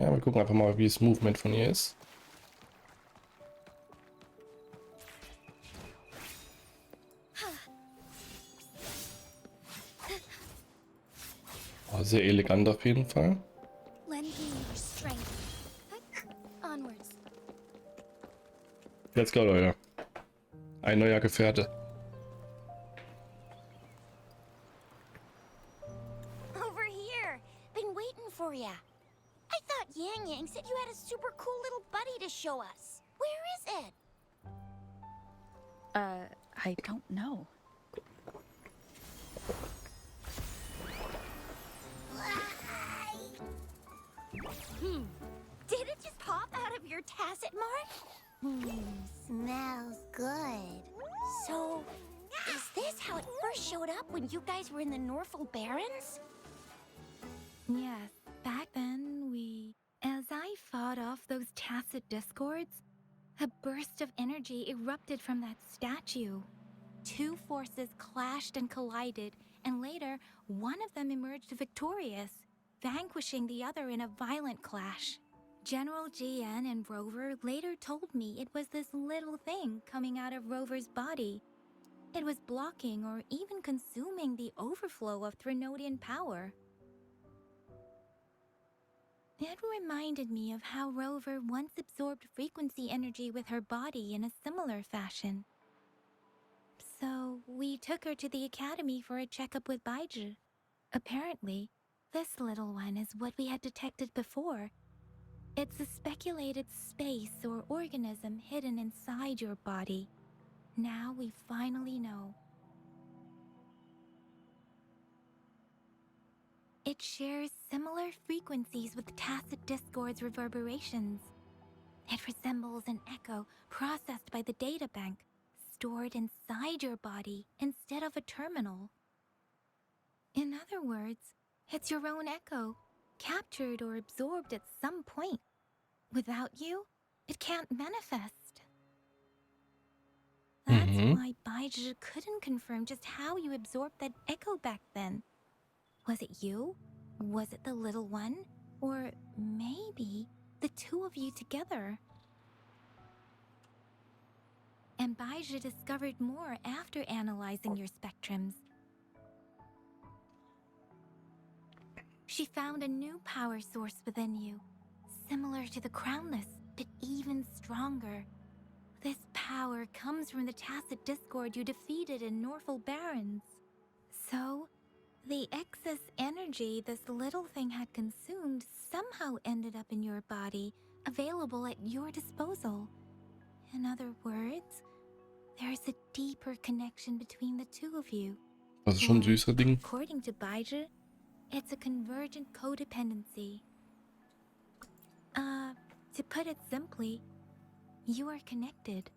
Ja, wir gucken einfach mal, wie das Movement von ihr ist. Oh, sehr elegant auf jeden Fall. Let's go, Leute. Ein neuer Gefährte. Over here. Been waiting for ya. I thought Yang Yang said you had a super cool little buddy to show us. Where is it? I don't know. Did it just pop out of your tacit mark? Smells good. So, is this how it first showed up when you guys were in the Norfolk Barrens? Yes, back then as I fought off those tacit discords, a burst of energy erupted from that statue. Two forces clashed and collided, and later, one of them emerged victorious, vanquishing the other in a violent clash. General GN and Rover later told me it was this little thing coming out of Rover's body. It was blocking or even consuming the overflow of Threnodian power. It reminded me of how Rover once absorbed frequency energy with her body in a similar fashion. So we took her to the academy for a checkup with Baizhi. Apparently, this little one is what we had detected before. It's a speculated space or organism hidden inside your body. Now we finally know. It shares similar frequencies with tacit discord's reverberations. It resembles an echo processed by the data bank, stored inside your body instead of a terminal. In other words, it's your own echo, captured or absorbed at some point. Without you, it can't manifest. That's why Baizhi couldn't confirm just how you absorbed that echo back then. Was it you? Was it the little one? Or maybe the two of you together? And Baizhi discovered more after analyzing your spectrums. She found a new power source within you, similar to the Crownless, but even stronger. This power comes from the tacit discord you defeated in Norfolk Barrens. So, the excess energy this little thing had consumed somehow ended up in your body, available at your disposal. In other words, there's a deeper connection between the two of you. Das ist schon ein süßer Ding. According to Baizhi, it's a convergent codependency. To put it simply, you are connected.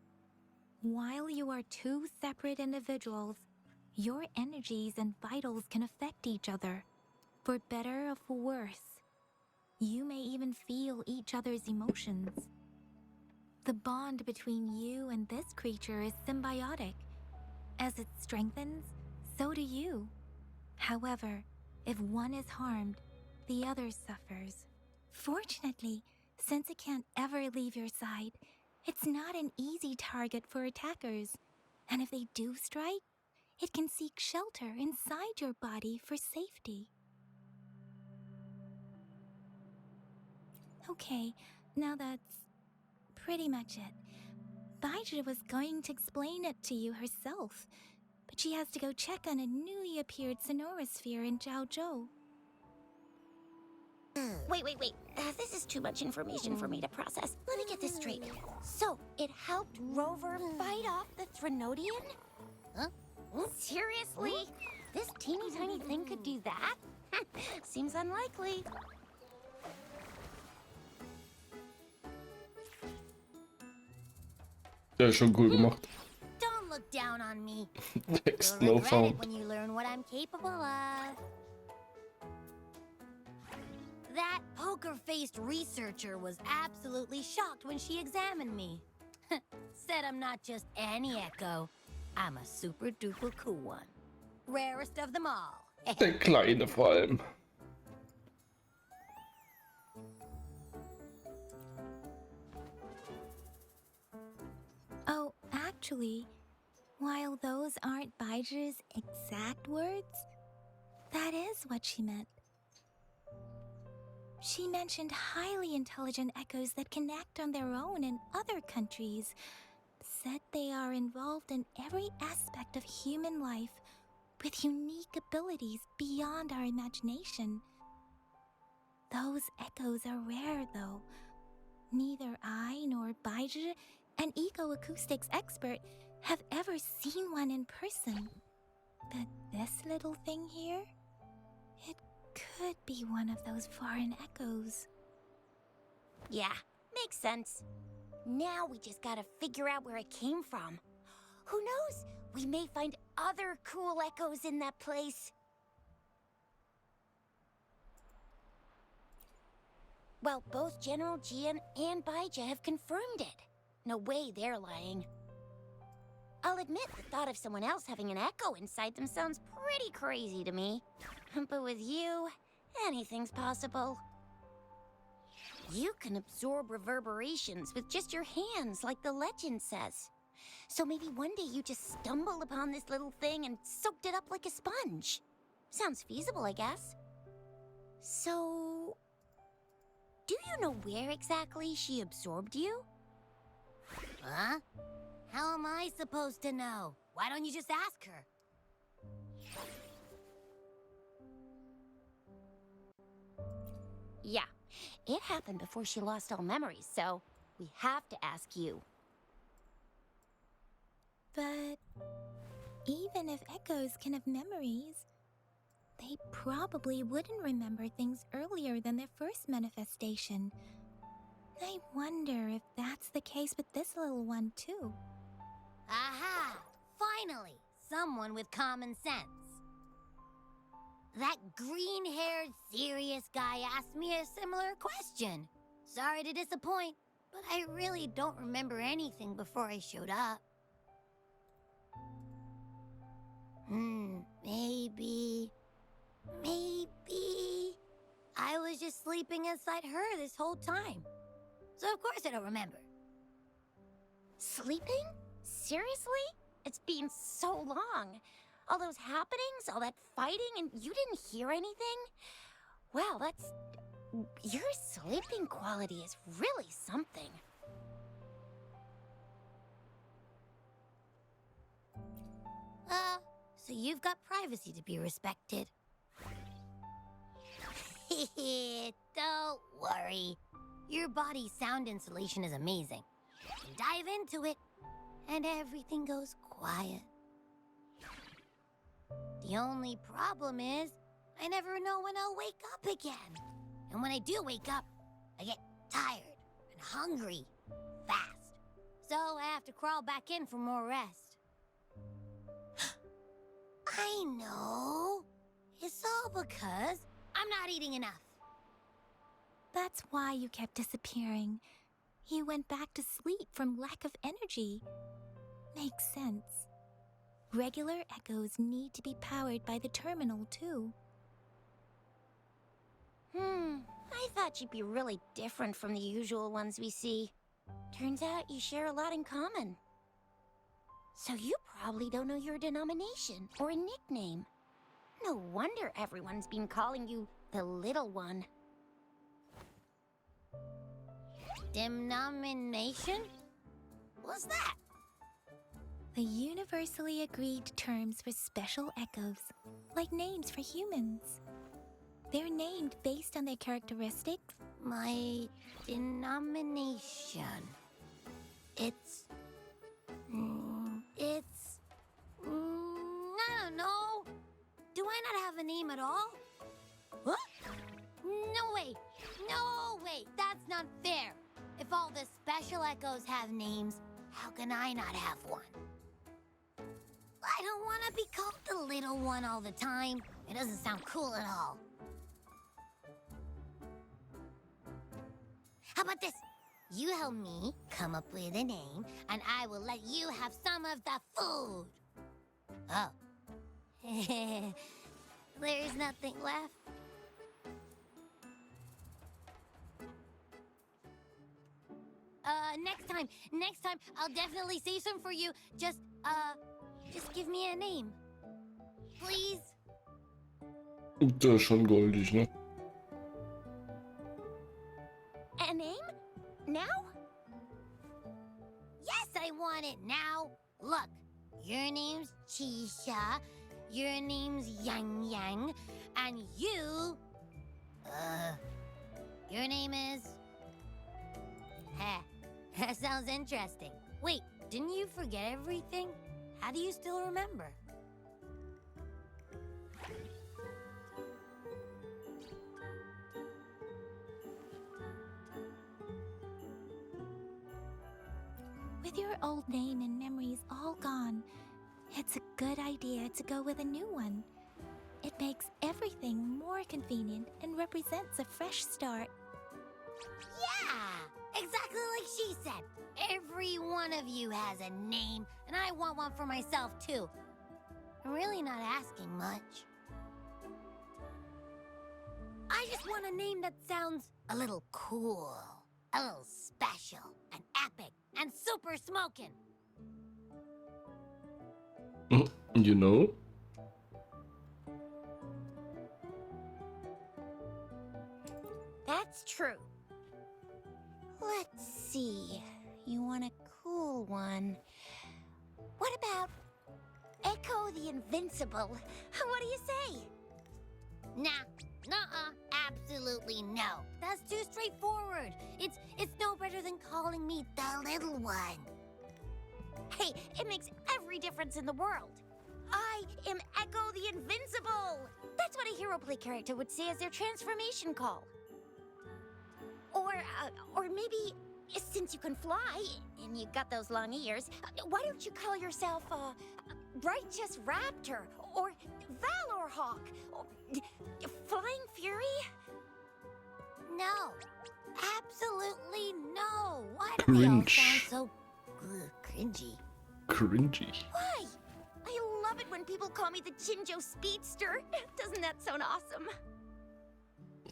While you are two separate individuals, your energies and vitals can affect each other, for better or for worse. You may even feel each other's emotions. The bond between you and this creature is symbiotic. As it strengthens, so do you. However, if one is harmed, the other suffers. Fortunately, since it can't ever leave your side, it's not an easy target for attackers. And if they do strike, it can seek shelter inside your body for safety. Okay, now that's pretty much it. Baizhi was going to explain it to you herself, but she has to go check on a newly appeared sonorosphere in Zhaozhou. Wait. This is too much information for me to process. Let me get this straight. So, it helped Rover fight off the Threnodian? Huh? Seriously? This teeny tiny thing could do that? Seems unlikely. Der ist schon cool gemacht. Don't look down on me. Text You'll no regret it found. when you learn what I'm capable of. That poker-faced researcher was absolutely shocked when she examined me. Said I'm not just any echo. I'm a super-duper cool one. Rarest of them all. Der Kleine vor allem. Actually, while those aren't Baiji's exact words, that is what she meant. She mentioned highly intelligent echoes that can act on their own in other countries, said they are involved in every aspect of human life with unique abilities beyond our imagination. Those echoes are rare, though. Neither I nor Baiji, an eco-acoustics expert, have ever seen one in person. But this little thing here, it could be one of those foreign echoes. Yeah, makes sense. Now we just gotta figure out where it came from. Who knows? We may find other cool echoes in that place. Well, both General Jian and Baija have confirmed it. No way they're lying. I'll admit the thought of someone else having an echo inside them sounds pretty crazy to me. But with you, anything's possible. You can absorb reverberations with just your hands, like the legend says. So maybe one day you just stumbled upon this little thing and soaked it up like a sponge. Sounds feasible, I guess. So, do you know where exactly she absorbed you? Huh? How am I supposed to know? Why don't you just ask her? Yeah, it happened before she lost all memories, so we have to ask you. But even if echoes can have memories, they probably wouldn't remember things earlier than their first manifestation. I wonder if that's the case with this little one, too. Aha! Finally, someone with common sense. That green-haired, serious guy asked me a similar question. Sorry to disappoint, but I really don't remember anything before I showed up. Maybe... I was just sleeping inside her this whole time. So of course I don't remember. Sleeping? Seriously? It's been so long. All those happenings, all that fighting, and you didn't hear anything? Well, that's... Your sleeping quality is really something. So you've got privacy to be respected. Don't worry. Your body's sound insulation is amazing. You dive into it, and everything goes quiet. The only problem is, I never know when I'll wake up again. And when I do wake up, I get tired and hungry fast. So I have to crawl back in for more rest. I know. It's all because I'm not eating enough. That's why you kept disappearing. You went back to sleep from lack of energy. Makes sense. Regular echoes need to be powered by the terminal, too. I thought you'd be really different from the usual ones we see. Turns out you share a lot in common. So you probably don't know your denomination or a nickname. No wonder everyone's been calling you the Little One. Denomination? What's that? The universally agreed terms for special echoes, like names for humans. They're named based on their characteristics. My denomination. I don't know. Do I not have a name at all? What? No way. No way. That's not fair. If all the special echoes have names, how can I not have one? I don't want to be called the little one all the time. It doesn't sound cool at all. How about this? You help me come up with a name, and I will let you have some of the food. Oh. There's nothing left. Next time, I'll definitely say some for you. Just give me a name. Please? Der ist schon goldig, ne? A name? Now? Yes, I want it now. Look, your name's Chisha, your name's Yang Yang, and your name is... Heh, that sounds interesting. Wait, didn't you forget everything? How do you still remember? With your old name and memories all gone, it's a good idea to go with a new one. It makes everything more convenient and represents a fresh start. Yeah, exactly like she said. Every one of you has a name, and I want one for myself too. I'm really not asking much. I just want a name that sounds a little cool, a little special, and epic, and super smoking. You know? That's true. Let's see. You want a cool one. What about Echo the Invincible? What do you say? Nah, absolutely no. That's too straightforward. It's no better than calling me the little one. Hey, it makes every difference in the world. I am Echo the Invincible! That's what a hero play character would say as their transformation call. Or maybe, since you can fly, and you got those long ears, why don't you call yourself, Righteous Raptor, or Valor Hawk, or Flying Fury? No, absolutely no. Why do they all sound so cringy? Cringy. Why? I love it when people call me the Jinjo Speedster. Doesn't that sound awesome?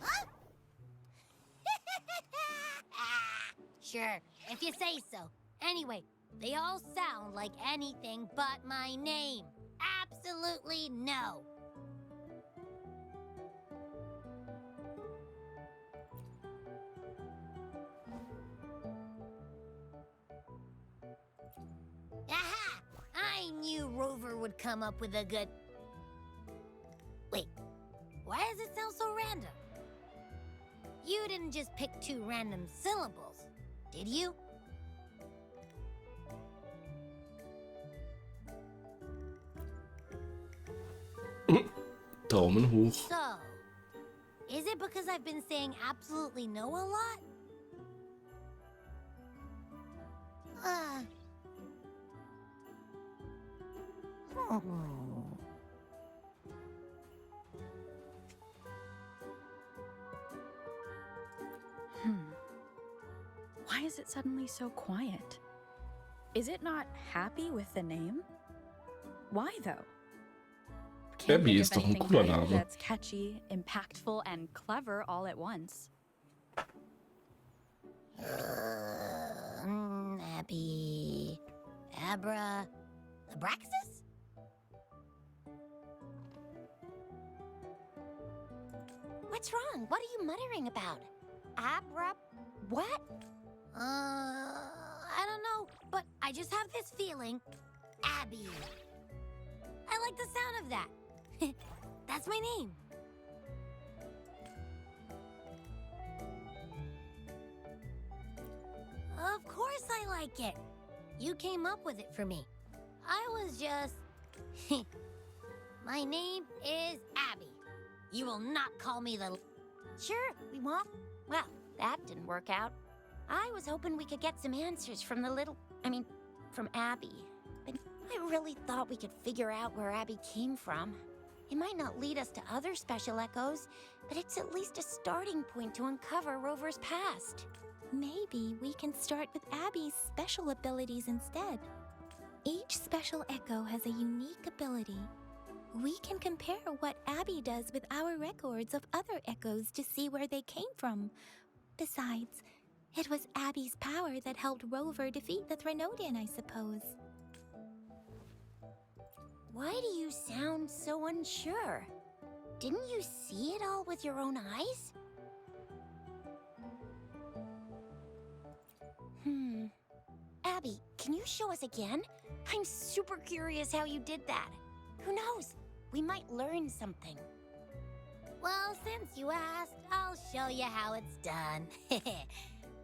Huh? Sure, if you say so. Anyway, they all sound like anything but my name. Absolutely no. Aha! I knew Rover would come up with a good... Wait, why does it sound so random? You didn't just pick two random syllables, did you? Daumen hoch. So, is it because I've been saying absolutely no a lot? Why is it suddenly so quiet? Is it not happy with the name? Why though? Can't Abby think ist of doch ein anything cooler better Name. that's catchy, impactful, and clever all at once. Abby... Abra... Abraxas? What's wrong? What are you muttering about? Abra... what? I don't know, but I just have this feeling. Abby. I like the sound of that. That's my name. Of course I like it. You came up with it for me. I was just... My name is Abby. You will not call me the... Sure, we won't. Well, that didn't work out. I was hoping we could get some answers from from Abby. But I really thought we could figure out where Abby came from. It might not lead us to other special echoes, but it's at least a starting point to uncover Rover's past. Maybe we can start with Abby's special abilities instead. Each special echo has a unique ability. We can compare what Abby does with our records of other echoes to see where they came from. Besides, It was Abby's power that helped Rover defeat the Threnodian, I suppose. Why do you sound so unsure? Didn't you see it all with your own eyes? Abby, can you show us again? I'm super curious how you did that. Who knows? We might learn something. Well, since you asked, I'll show you how it's done.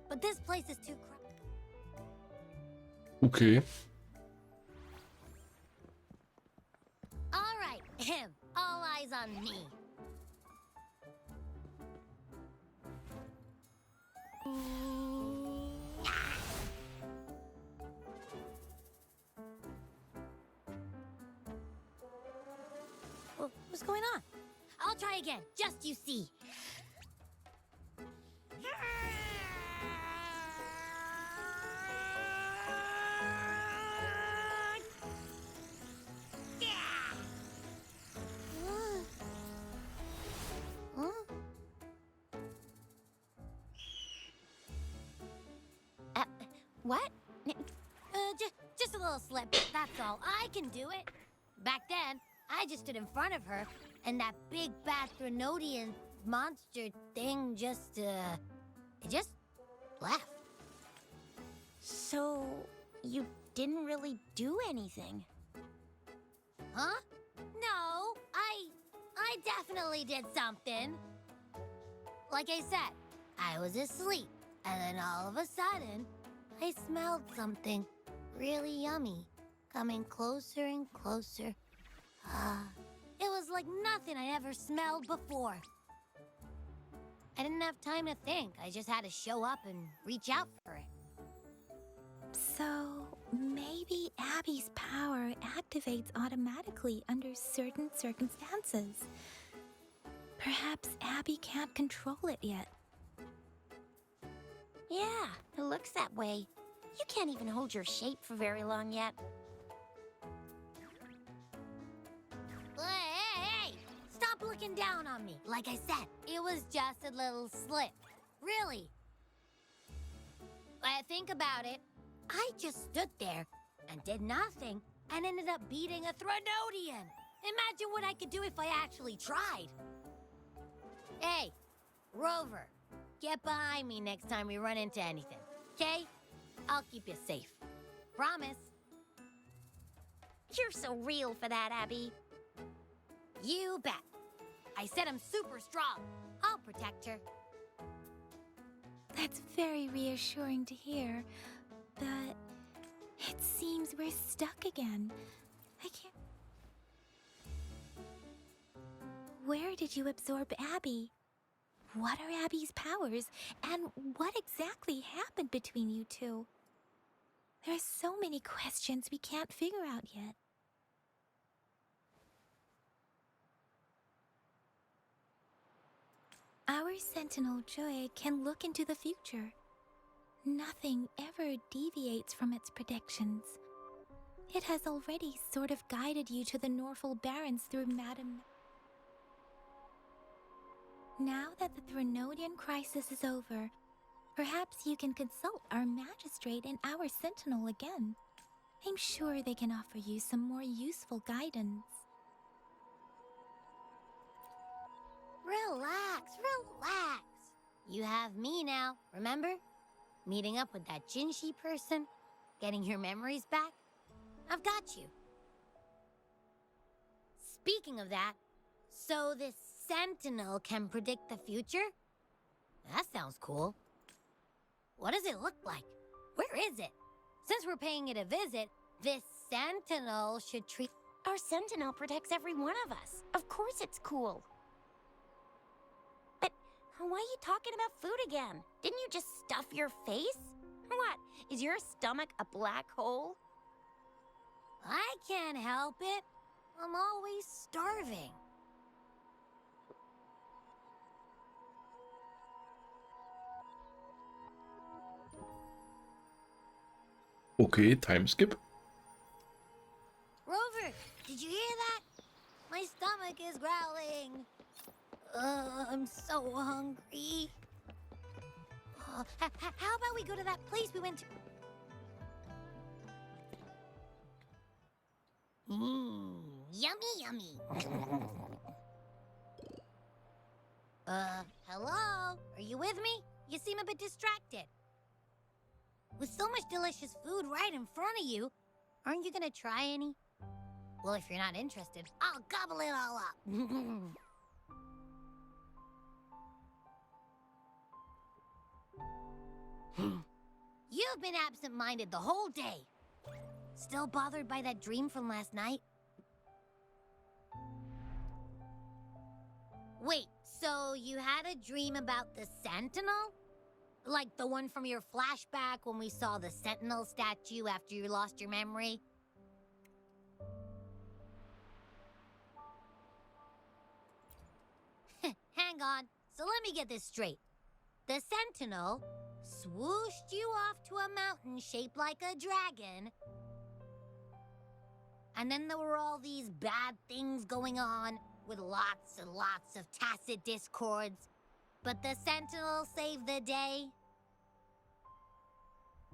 But this place is too crowded. Okay. All right, all eyes on me. What's going on? I'll try again, just you see. What? Just a little slip, that's all. I can do it. Back then, I just stood in front of her, and that big bad Threnodian monster thing just left. So, you didn't really do anything? Huh? No, I definitely did something. Like I said, I was asleep, and then all of a sudden, I smelled something really yummy, coming closer and closer. It was like nothing I ever smelled before. I didn't have time to think. I just had to show up and reach out for it. So, maybe Abby's power activates automatically under certain circumstances. Perhaps Abby can't control it yet. Yeah, it looks that way. You can't even hold your shape for very long yet. Hey! Stop looking down on me. Like I said, it was just a little slip. Really. Think about it. I just stood there and did nothing and ended up beating a Threnodian. Imagine what I could do if I actually tried. Hey, Rover, get behind me next time we run into anything, okay? I'll keep you safe. Promise. You're so real for that, Abby. You bet. I said I'm super strong. I'll protect her. That's very reassuring to hear, but it seems we're stuck again. I can't... Where did you absorb Abby? What are Abby's powers, and what exactly happened between you two? There are so many questions we can't figure out yet. Our Sentinel Joy can look into the future. Nothing ever deviates from its predictions. It has already sort of guided you to the Norfolk Barrens through Madam... Now that the Threnodian crisis is over, perhaps you can consult our Magistrate and our Sentinel again. I'm sure they can offer you some more useful guidance. Relax, relax. You have me now, remember? Meeting up with that Jinshi person, getting your memories back. I've got you. Speaking of that, so this Sentinel can predict the future? That sounds cool. What does it look like? Where is it? Since we're paying it a visit, this Sentinel should treat... Our Sentinel protects every one of us. Of course it's cool. But why are you talking about food again? Didn't you just stuff your face? What? Is your stomach a black hole? I can't help it. I'm always starving. Okay, time skip. Rover, did you hear that? My stomach is growling. I'm so hungry. How about we go to that place we went to? Yummy, yummy. Hello? Are you with me? You seem a bit distracted. With so much delicious food right in front of you, aren't you gonna try any? Well, if you're not interested, I'll gobble it all up. You've been absent-minded the whole day. Still bothered by that dream from last night? Wait, so you had a dream about the Sentinel? Like the one from your flashback when we saw the Sentinel statue after you lost your memory? Hang on, so let me get this straight. The Sentinel swooshed you off to a mountain shaped like a dragon, and then there were all these bad things going on with lots and lots of tacit discords, but the Sentinel saved the day.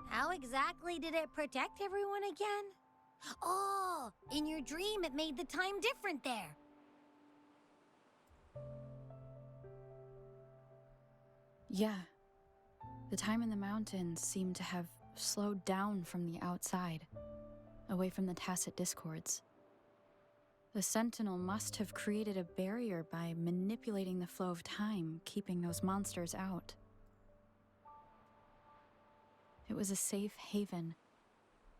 How exactly did it protect everyone again? Oh, in your dream it made the time different there. Yeah. The time in the mountains seemed to have slowed down from the outside, away from the tacit discords. The Sentinel must have created a barrier by manipulating the flow of time, keeping those monsters out. It was a safe haven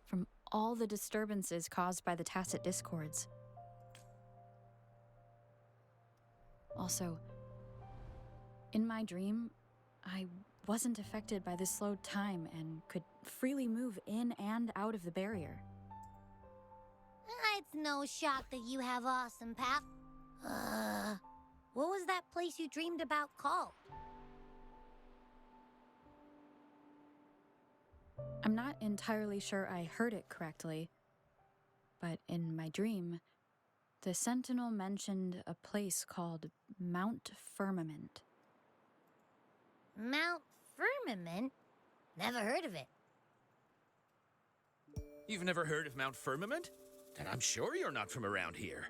from all the disturbances caused by the tacit discords. Also, in my dream, I wasn't affected by the slowed time and could freely move in and out of the barrier. It's no shock that you have awesome path. What was that place you dreamed about called? I'm not entirely sure I heard it correctly, but in my dream, the Sentinel mentioned a place called Mount Firmament. Mount Firmament? Never heard of it. You've never heard of Mount Firmament? Then I'm sure you're not from around here.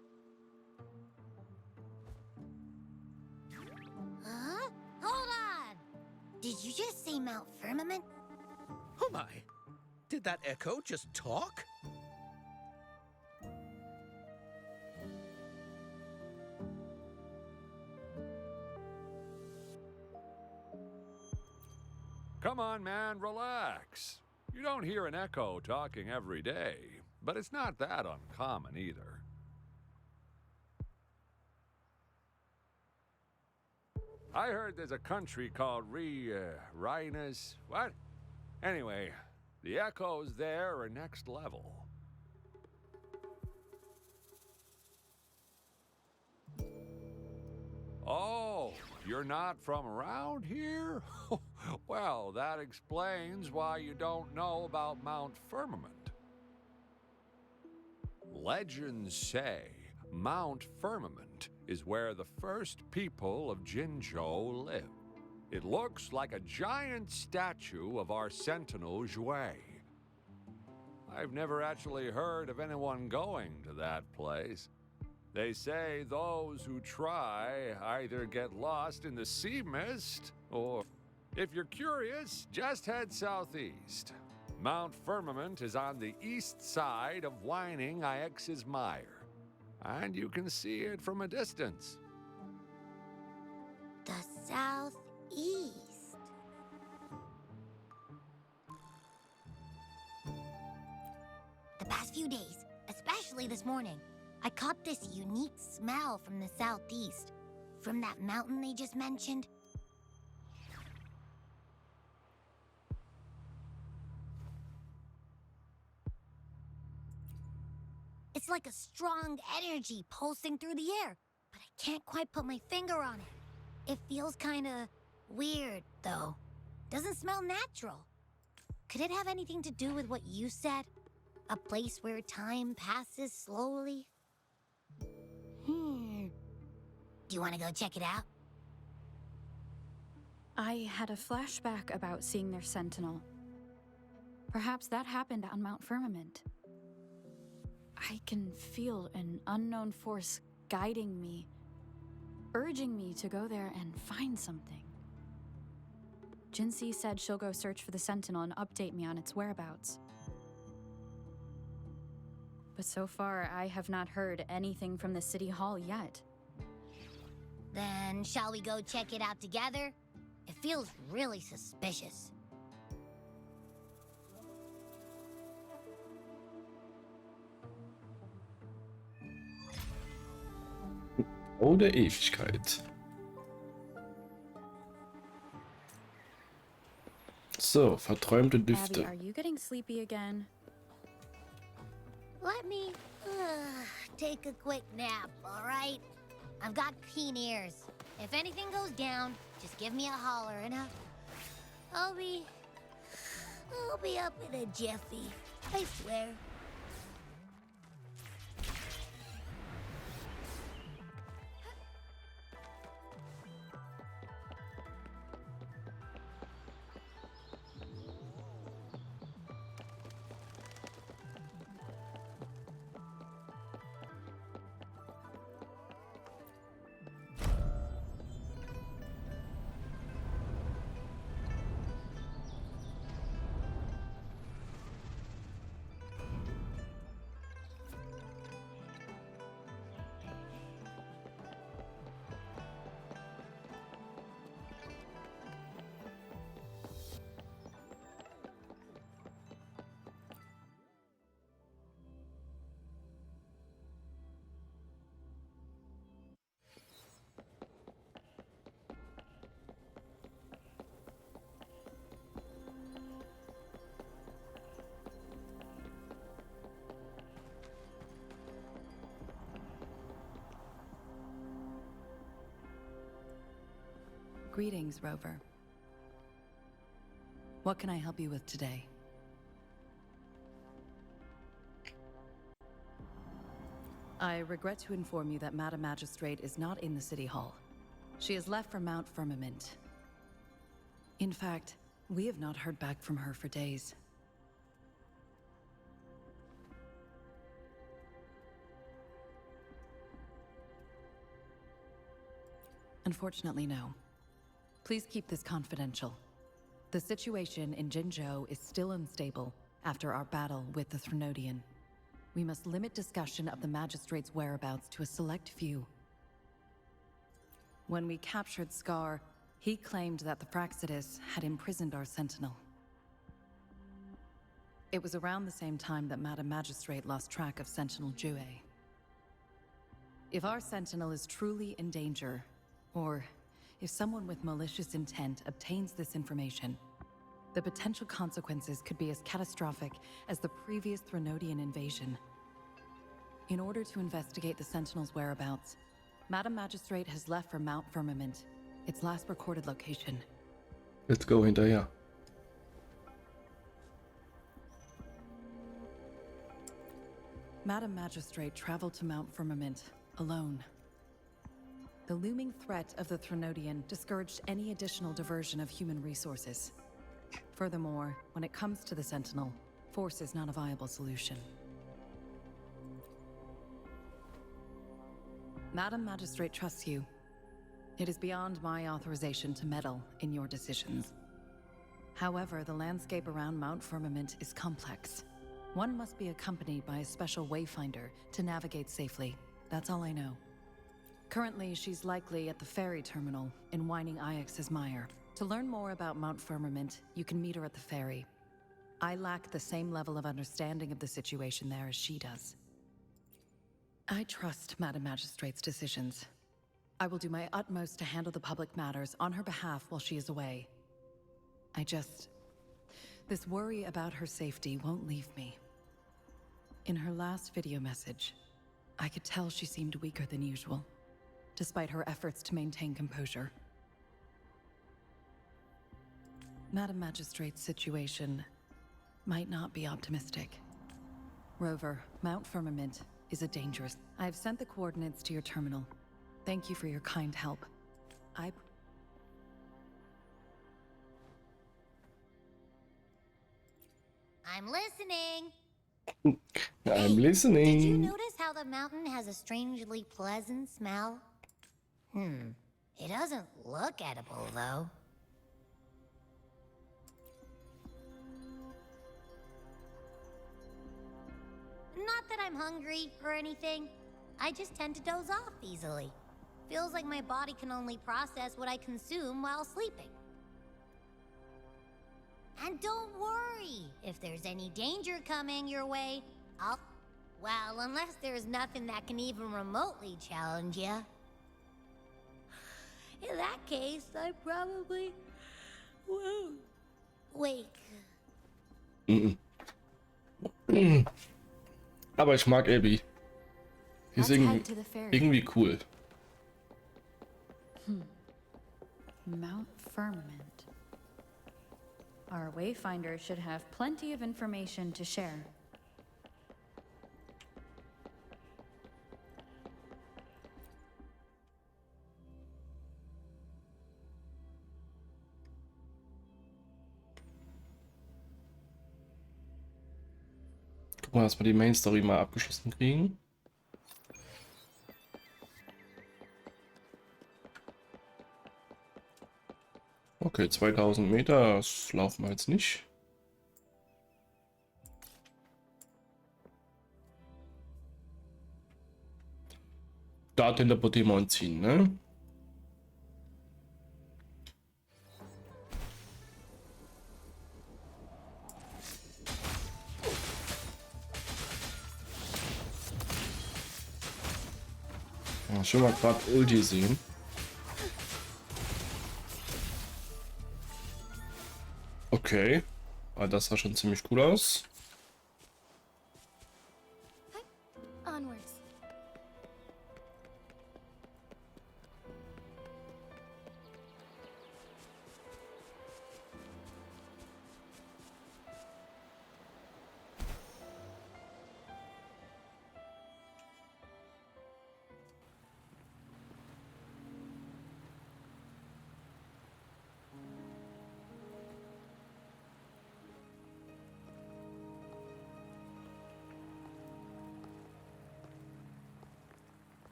Huh? Hold on! Did you just say Mount Firmament? Oh my! Did that echo just talk? Come on, man, relax. You don't hear an echo talking every day, but it's not that uncommon either. I heard there's a country called Rhinus. What? Anyway, the echoes there are next level. Oh, you're not from around here? Well, that explains why you don't know about Mount Firmament. Legends say Mount Firmament is where the first people of Jinzhou lived. It looks like a giant statue of our Sentinel Jue. I've never actually heard of anyone going to that place. They say those who try either get lost in the sea mist, or if you're curious, just head southeast. Mount Firmament is on the east side of Whining Ix's Mire, and you can see it from a distance. The southeast. The past few days, especially this morning, I caught this unique smell from the southeast, from that mountain they just mentioned. It's like a strong energy pulsing through the air, but I can't quite put my finger on it. It feels kinda weird, though. Doesn't smell natural. Could it have anything to do with what you said? A place where time passes slowly? Do you want to go check it out? I had a flashback about seeing their sentinel. Perhaps that happened on Mount Firmament. I can feel an unknown force guiding me, urging me to go there and find something. Jinxie said she'll go search for the sentinel and update me on its whereabouts. But so far, I have not heard anything from the City Hall yet. Then, shall we go check it out together? It feels really suspicious. Oh, der Ewigkeit. So, verträumte Abby, Düfte. are you getting sleepy again? Let me take a quick nap, all right? I've got keen ears. If anything goes down, just give me a holler and I'll be up in a jiffy. I swear. Greetings, Rover. What can I help you with today? I regret to inform you that Madam Magistrate is not in the City Hall. She has left for Mount Firmament. In fact, we have not heard back from her for days. Unfortunately, no. Please keep this confidential. The situation in Jinzhou is still unstable after our battle with the Threnodian. We must limit discussion of the Magistrate's whereabouts to a select few. When we captured Scar, he claimed that the Praxidus had imprisoned our Sentinel. It was around the same time that Madam Magistrate lost track of Sentinel Jue. If our Sentinel is truly in danger, or if someone with malicious intent obtains this information, the potential consequences could be as catastrophic as the previous Threnodian invasion. In order to investigate the Sentinel's whereabouts, Madam Magistrate has left for Mount Firmament, its last recorded location. Let's go hinterher. Madam Magistrate traveled to Mount Firmament alone. The looming threat of the Threnodian discouraged any additional diversion of human resources. Furthermore, when it comes to the Sentinel, force is not a viable solution. Madam Magistrate trusts you. It is beyond my authorization to meddle in your decisions. However, the landscape around Mount Firmament is complex. One must be accompanied by a special wayfinder to navigate safely. That's all I know. Currently, she's likely at the ferry terminal in Whining Ix's Mire. To learn more about Mount Firmament, you can meet her at the ferry. I lack the same level of understanding of the situation there as she does. I trust Madam Magistrate's decisions. I will do my utmost to handle the public matters on her behalf while she is away. This worry about her safety won't leave me. In her last video message, I could tell she seemed weaker than usual, despite her efforts to maintain composure. Madam Magistrate's situation might not be optimistic. Rover, Mount Firmament is a dangerous... I have sent the coordinates to your terminal. Thank you for your kind help. I'm listening. I'm Did you listening. notice how the mountain has a strangely pleasant smell? It doesn't look edible, though. Not that I'm hungry or anything. I just tend to doze off easily. Feels like my body can only process what I consume while sleeping. And don't worry, if there's any danger coming your way, well, unless there's nothing that can even remotely challenge you. In that case, I probably won't wake. Aber ich mag Abby. Die ist Let's head to the ferry. irgendwie cool. Mount Firmament. Our wayfinder should have plenty of information to share. Gucken wir, dass wir die Main Story mal abgeschlossen kriegen. Okay, 2000 Meter, das laufen wir jetzt nicht. Da teleportieren wir uns ziehen, ne? Ja, schon mal gerade Ulti sehen. Okay, aber das sah schon ziemlich cool aus. Onwards.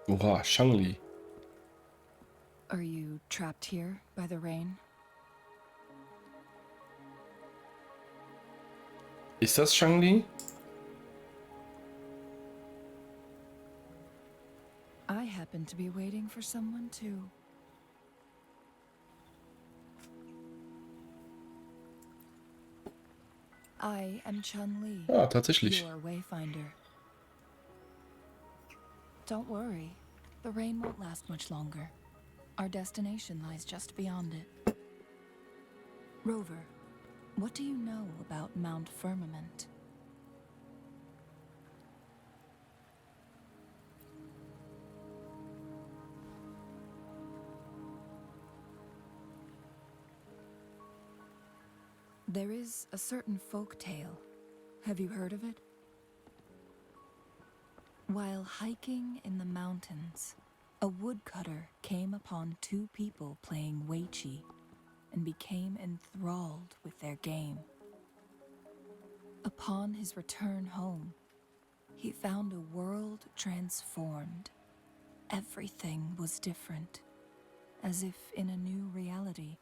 Oha, Shangli. Are you trapped here by the rain? Ist das Shangli? I happen to be waiting for someone too. I am Chun-Li, Ah, tatsächlich. your wayfinder. Don't worry, the rain won't last much longer. Our destination lies just beyond it. Rover, what do you know about Mount Firmament? There is a certain folk tale. Have you heard of it? While hiking in the mountains, a woodcutter came upon two people playing Weiqi and became enthralled with their game. Upon his return home, he found a world transformed. Everything was different, as if in a new reality.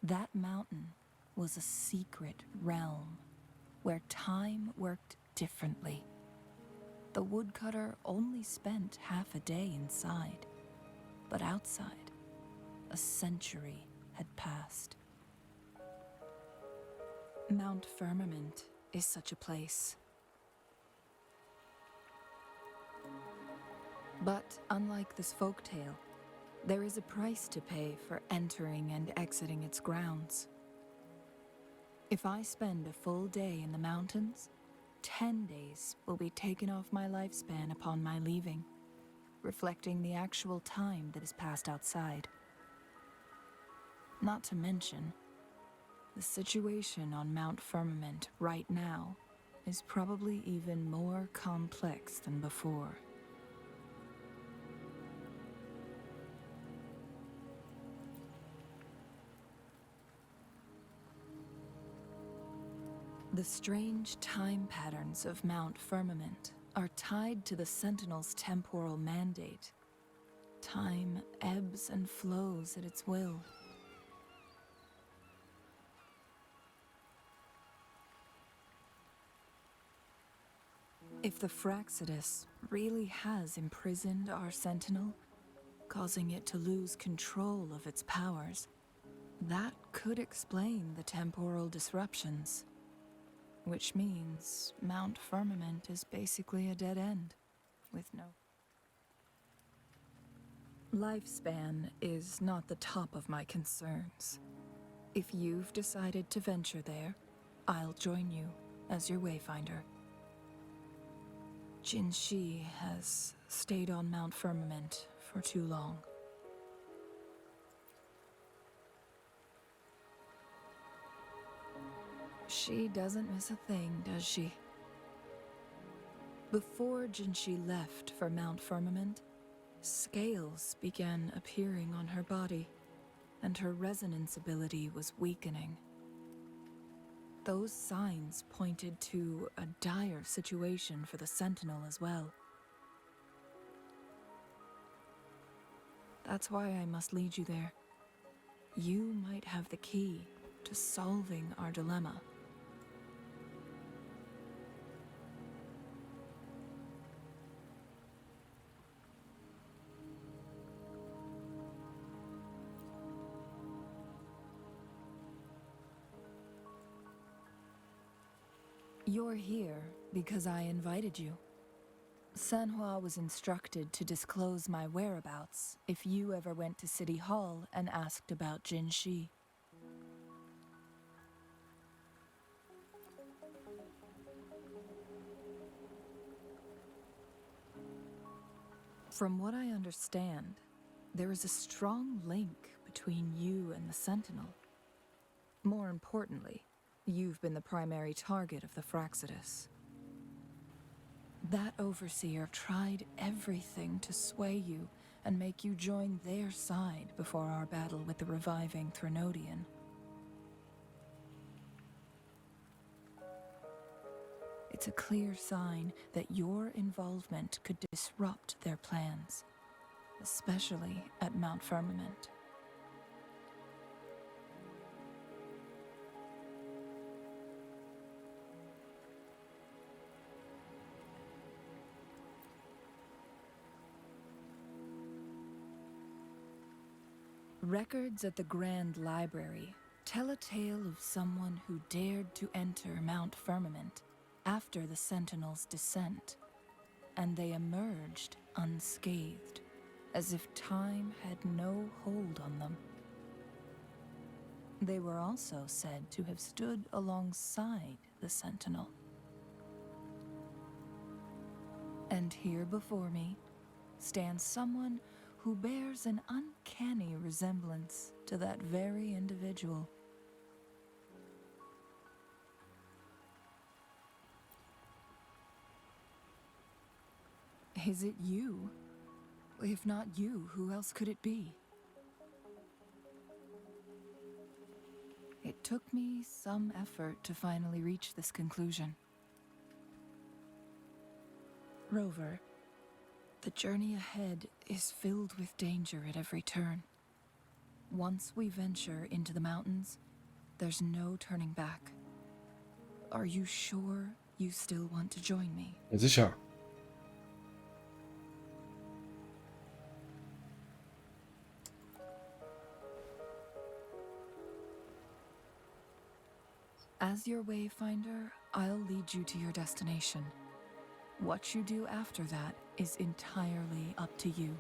That mountain was a secret realm where time worked differently. The woodcutter only spent half a day inside, but outside, a century had passed. Mount Firmament is such a place. But unlike this folktale, there is a price to pay for entering and exiting its grounds. If I spend a full day in the mountains, 10 days will be taken off my lifespan upon my leaving, reflecting the actual time that is passed outside. Not to mention, the situation on Mount Firmament right now is probably even more complex than before. The strange time patterns of Mount Firmament are tied to the Sentinel's temporal mandate. Time ebbs and flows at its will. If the Fraxidus really has imprisoned our Sentinel, causing it to lose control of its powers, that could explain the temporal disruptions. Which means Mount Firmament is basically a dead end, with no... Lifespan is not the top of my concerns. If you've decided to venture there, I'll join you as your wayfinder. Jinshi has stayed on Mount Firmament for too long. She doesn't miss a thing, does she? Before Jinshi left for Mount Firmament, scales began appearing on her body, and her resonance ability was weakening. Those signs pointed to a dire situation for the Sentinel as well. That's why I must lead you there. You might have the key to solving our dilemma. You're here because I invited you. Sanhua was instructed to disclose my whereabouts if you ever went to City Hall and asked about Jinshi. From what I understand, there is a strong link between you and the Sentinel. More importantly, you've been the primary target of the Fraxidus. That overseer tried everything to sway you and make you join their side before our battle with the reviving Threnodian. It's a clear sign that your involvement could disrupt their plans, especially at Mount Firmament. Records at the Grand Library tell a tale of someone who dared to enter Mount Firmament after the Sentinel's descent, and they emerged unscathed, as if time had no hold on them. They were also said to have stood alongside the Sentinel. And here before me stands someone who bears an uncanny resemblance to that very individual. Is it you? If not you, who else could it be? It took me some effort to finally reach this conclusion. Rover, the journey ahead is filled with danger at every turn. Once we venture into the mountains, there's no turning back. Are you sure you still want to join me? Sicher. As your wayfinder, I'll lead you to your destination. What you do after that is entirely up to you.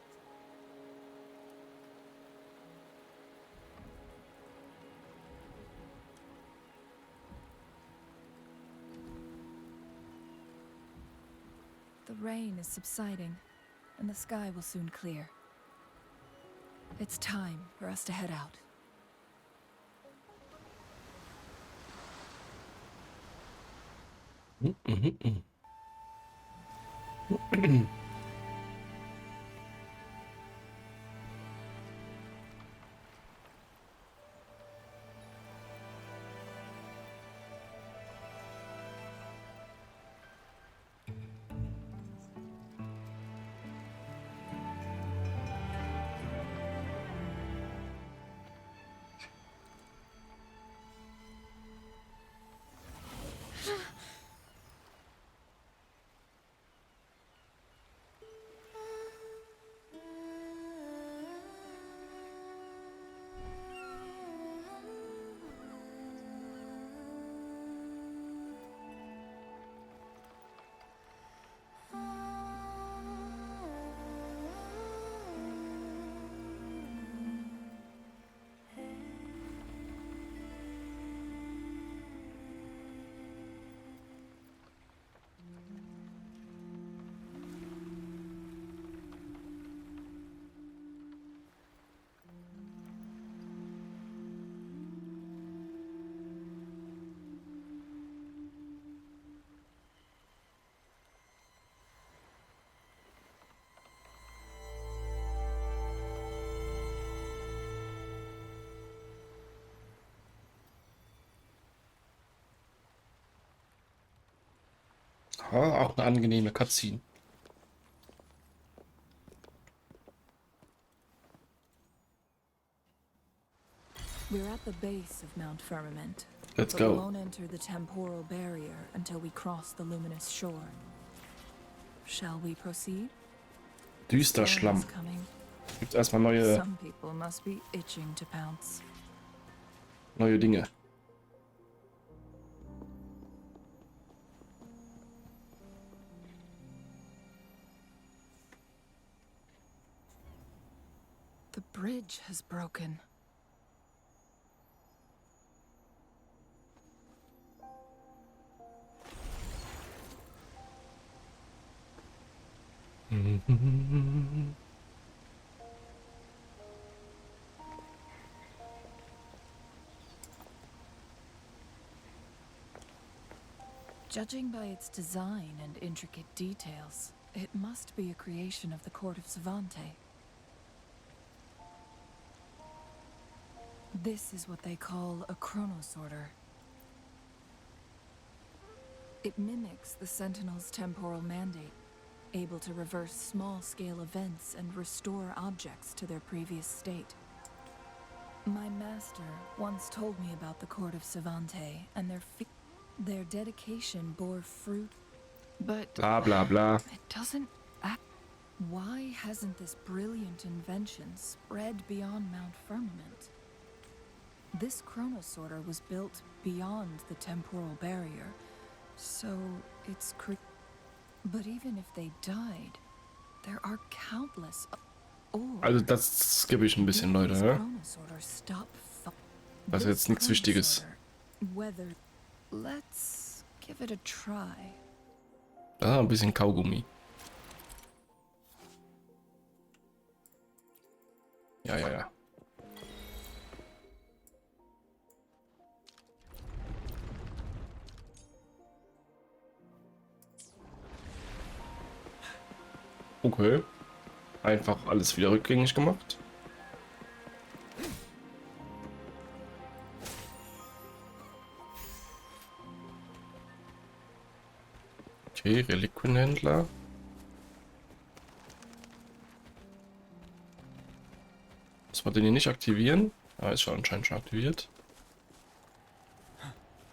The rain is subsiding, and the sky will soon clear. It's time for us to head out. auch eine angenehme Cutscene. We're at the base of Mount Firmament. Let's But we go. won't enter the temporal barrier until we cross the luminous shore. Shall we proceed? Düster Storm Schlamm. is coming. Gibt's erstmal neue Some people must be itching to pounce. Dinge. The bridge has broken. Judging by its design and intricate details, it must be a creation of the court of Savante. This is what they call a chronosorter. It mimics the Sentinel's temporal mandate, able to reverse small-scale events and restore objects to their previous state. My master once told me about the court of Savante and their dedication bore fruit, but Bla bla bla. it doesn't act. Why hasn't this brilliant invention spread beyond Mount Firmament? This chronosorter was built beyond the temporal barrier, so it's but even if they died, there are countless. Also das skippe ich ein bisschen, Leute. Ne? Das ist jetzt nichts Wichtiges. Whether let's give it a try. Ah, ein bisschen Kaugummi. Ja, ja, ja. Okay. Einfach alles wieder rückgängig gemacht. Okay, Reliquienhändler. Muss man den hier nicht aktivieren? Ah, ist schon anscheinend schon aktiviert.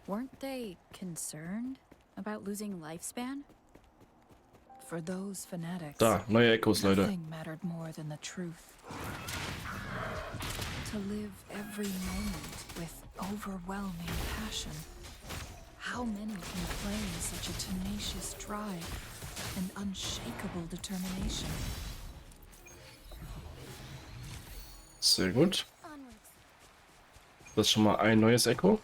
Weren't they concerned about losing lifespan? For those fanatics, Da, neue Echos, Leute. nothing mattered more than the truth. To live every moment with overwhelming passion. How many can claim such a tenacious drive and unshakable determination? Sehr gut. Onwards. Das ist schon mal ein neues Echo.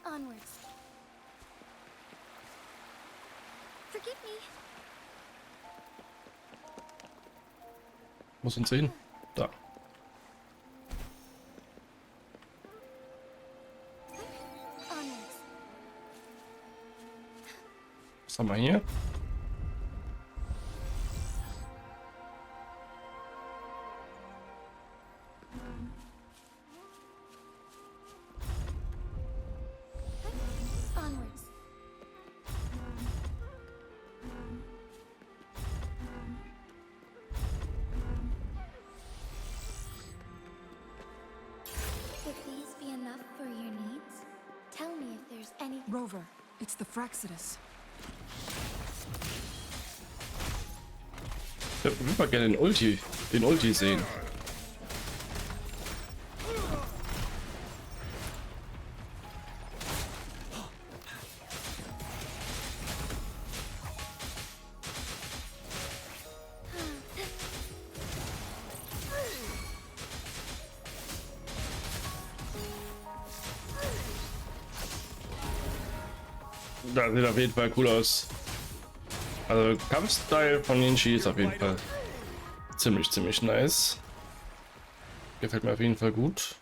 Onwards. Forgive me. Muss uns sehen. Da. Onwards. Was haben wir hier? Onwards. Would these be enough for your needs? Tell me if there's any. Rover, it's the Fraxidus. Ich würde mal gerne den Ulti sehen. Das sieht auf jeden Fall cool aus. Also Kampfstyle von Ninji ist auf jeden Fall ziemlich nice. Gefällt mir auf jeden Fall gut.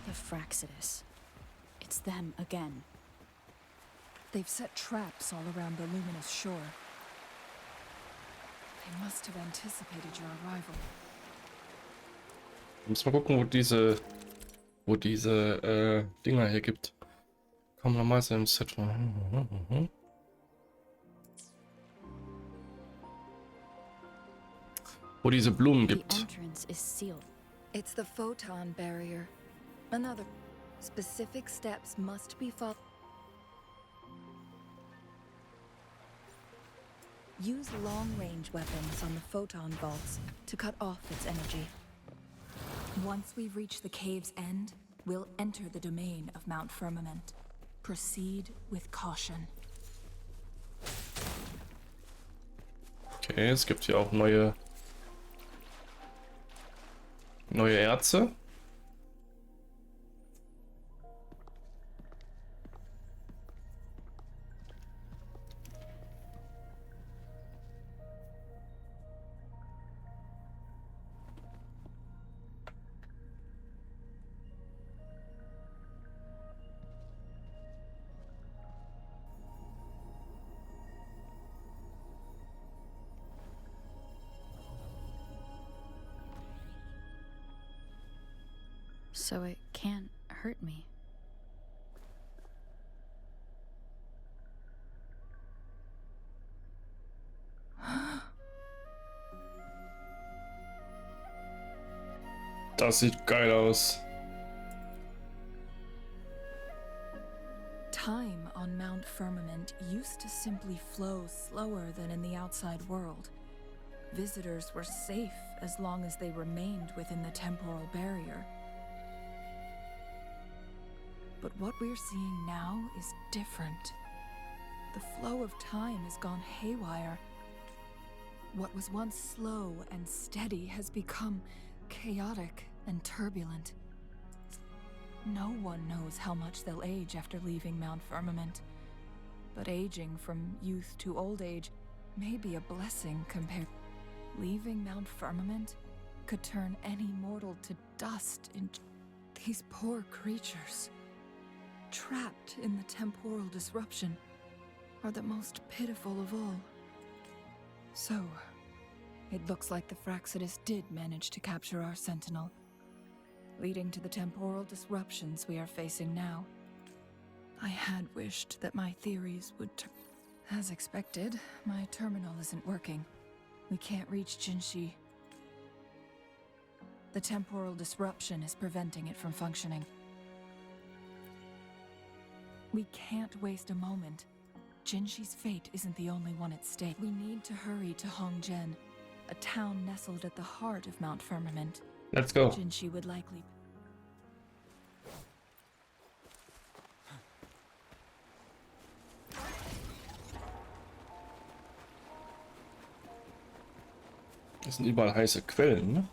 The Fraxidus. It's them again. They've set traps all around the luminous shore. They must have anticipated your arrival. Muss mal gucken, wo diese Dinger hier gibt. Kann man normal sein im Set. Wo diese Blumen The gibt. entrance is sealed. It's the photon barrier. Another. Specific steps must be followed. Use long-range weapons on the photon vaults to cut off its energy. Once we reach the cave's end, we'll enter the domain of Mount Firmament. Proceed with caution. Okay, es gibt hier auch neue Erze. So it can't hurt me. Das sieht geil aus. Time on Mount Firmament used to simply flow slower than in the outside world. Visitors were safe as long as they remained within the temporal barrier. But what we're seeing now is different. The flow of time has gone haywire. What was once slow and steady has become chaotic and turbulent. No one knows how much they'll age after leaving Mount Firmament. But aging from youth to old age may be a blessing compared. Leaving Mount Firmament could turn any mortal to dust in these poor creatures. Trapped in the temporal disruption, are the most pitiful of all. So, it looks like the Fraxidus did manage to capture our sentinel, leading to the temporal disruptions we are facing now. I had wished that my theories would As expected, my terminal isn't working. We can't reach Jinshi. The temporal disruption is preventing it from functioning. We can't waste a moment. Jinshi's fate isn't the only one at stake. We need to hurry to Hongzhen, a town nestled at the heart of Mount Firmament. Let's go. Jinshi would likely... Das sind überall heiße Quellen, ne?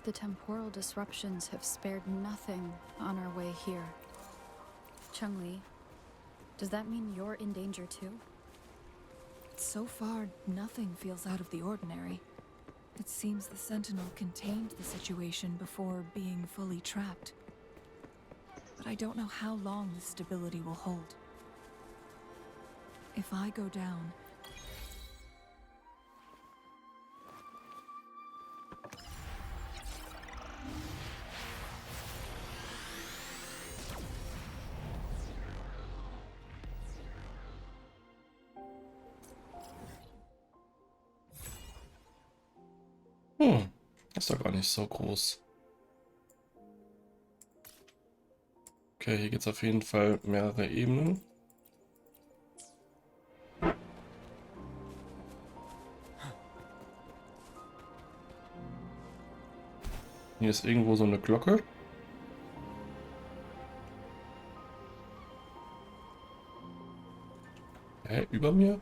The temporal disruptions have spared nothing on our way here. Chungli, does that mean you're in danger too? So far, nothing feels out of the ordinary. It seems the Sentinel contained the situation before being fully trapped. But I don't know how long this stability will hold. If I go down... Ist doch gar nicht so groß. Okay, hier gibt es auf jeden Fall mehrere Ebenen. Hier ist irgendwo so eine Glocke. Hä, über mir?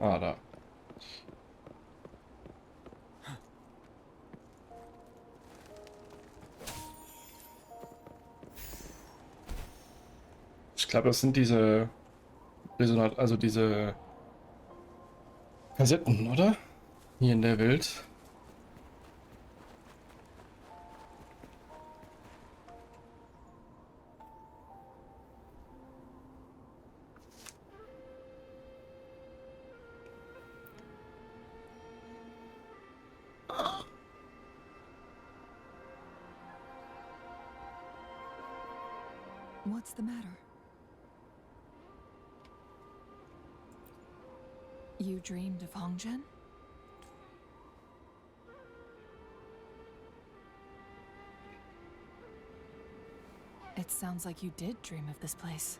Ah, da. Ich glaube, das sind diese Resonat, also diese Kassetten, oder? Hier in der Welt. What's the matter? You dreamed of Hongzhen? It sounds like you did dream of this place.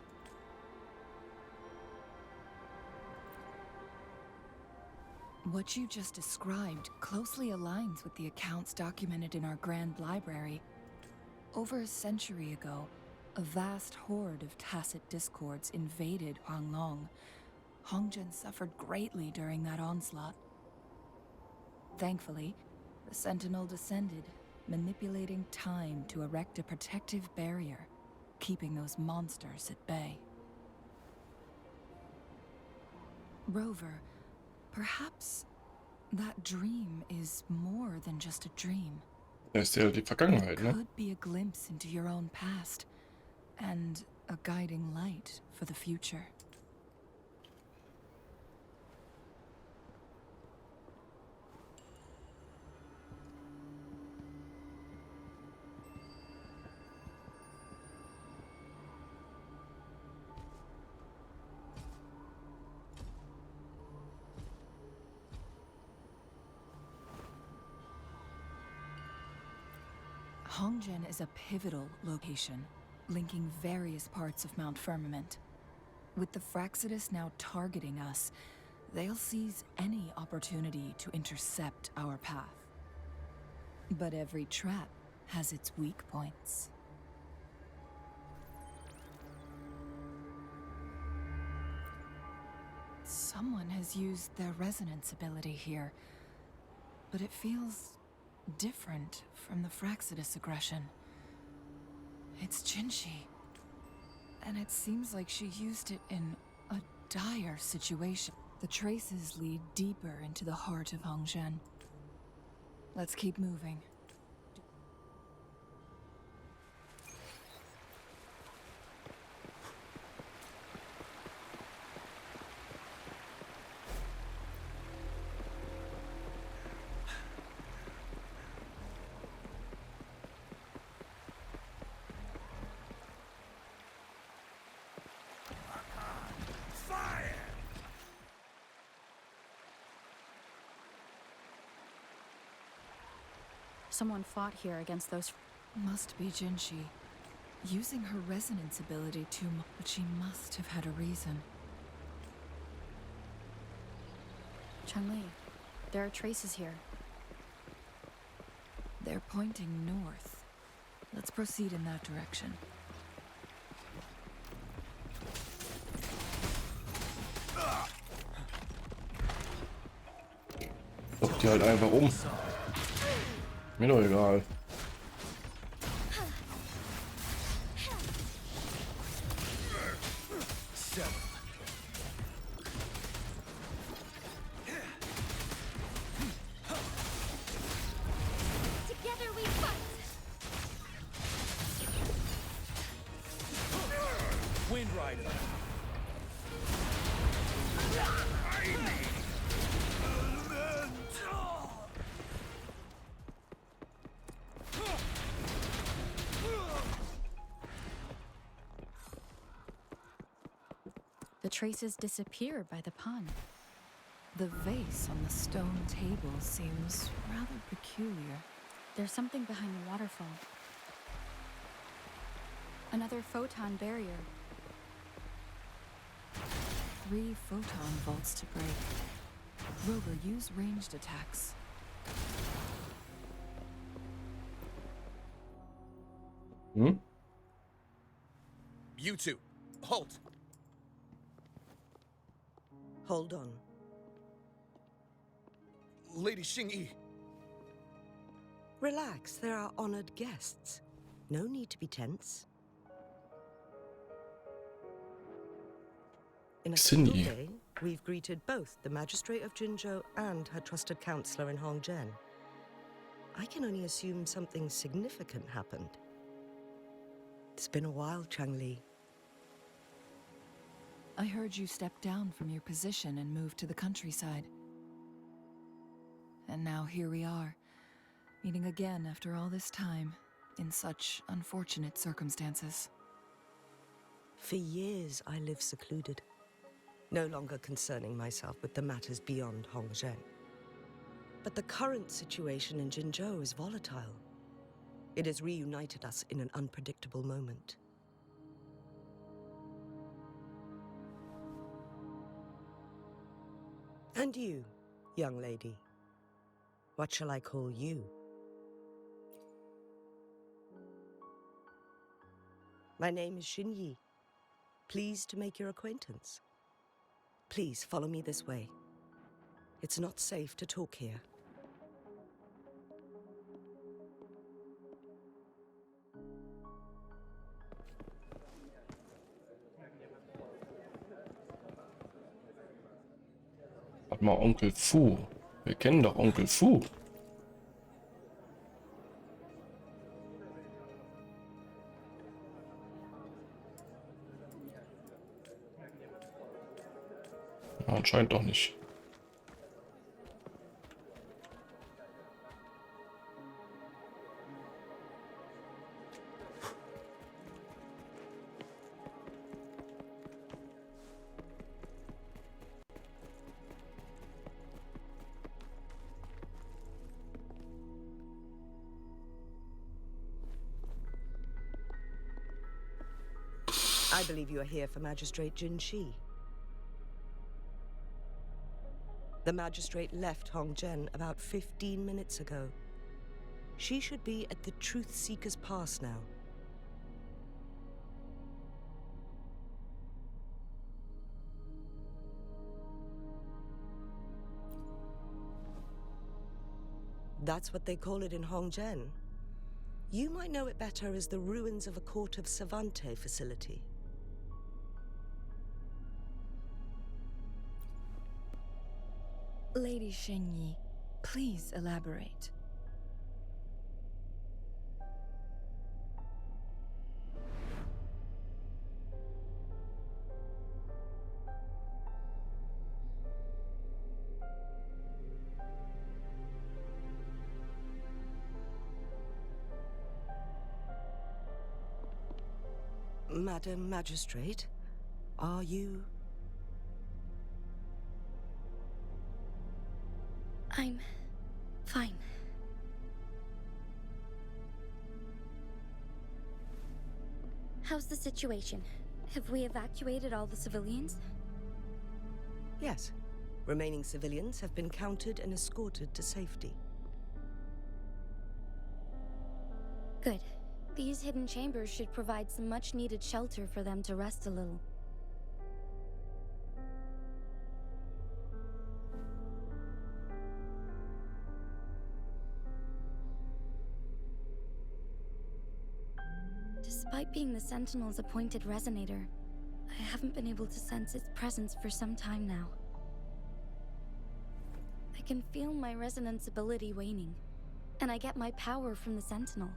What you just described closely aligns with the accounts documented in our Grand Library. Over a century ago, a vast horde of tacit discords invaded Huanglong. Hongzhen suffered greatly during that onslaught. Thankfully, the Sentinel descended, manipulating time to erect a protective barrier, keeping those monsters at bay. Rover, perhaps that dream is more than just a dream. Das ist ja die Vergangenheit, It ne? could be a glimpse into your own past, and a guiding light for the future. Hongzhen is a pivotal location, linking various parts of Mount Firmament. With the Fraxidus now targeting us, they'll seize any opportunity to intercept our path. But every trap has its weak points. Someone has used their resonance ability here, but it feels different from the Fraxidus aggression. It's Jinshi, and it seems like she used it in a dire situation. The traces lead deeper into the heart of Hongzhen. Let's keep moving. Someone fought here against those. Must be Jinshi, using her resonance ability but she must have had a reason. Chun-Li, there are traces here. They're pointing north. Let's proceed in that direction. Doch die halt einfach um. Mir doch egal. Together we fight. Wind Rider. The traces disappear by the pond. The vase on the stone table seems rather peculiar. There's something behind the waterfall. Another photon barrier. 3 photon vaults to break. Rover, use ranged attacks. Hm? You two, halt. Hold on. Lady Xingyi. Relax, they're our honored guests. No need to be tense. In a single Xingyi. day, we've greeted both the Magistrate of Jinzhou and her trusted counselor in Hongzhen. I can only assume something significant happened. It's been a while, Changli. I heard you stepped down from your position and moved to the countryside. And now here we are, meeting again after all this time, in such unfortunate circumstances. For years, I lived secluded, no longer concerning myself with the matters beyond Hongzhen. But the current situation in Jinzhou is volatile. It has reunited us in an unpredictable moment. And you, young lady, what shall I call you? My name is Xingyi. Pleased to make your acquaintance. Please follow me this way. It's not safe to talk here. Warte mal, Onkel Fu. Wir kennen doch Onkel Fu. Anscheinend doch nicht. I believe you are here for Magistrate Jin Shi. The magistrate left Hongzhen about 15 minutes ago. She should be at the Truth Seeker's Pass now. That's what they call it in Hongzhen. You might know it better as the ruins of a court of Savante facility. Lady Xingyi, please elaborate. Madam Magistrate, are you... I'm fine. How's the situation? Have we evacuated all the civilians? Yes. Remaining civilians have been counted and escorted to safety. Good. These hidden chambers should provide some much-needed shelter for them to rest a little. Despite being the Sentinel's appointed resonator, I haven't been able to sense its presence for some time now. I can feel my resonance ability waning, and I get my power from the Sentinel.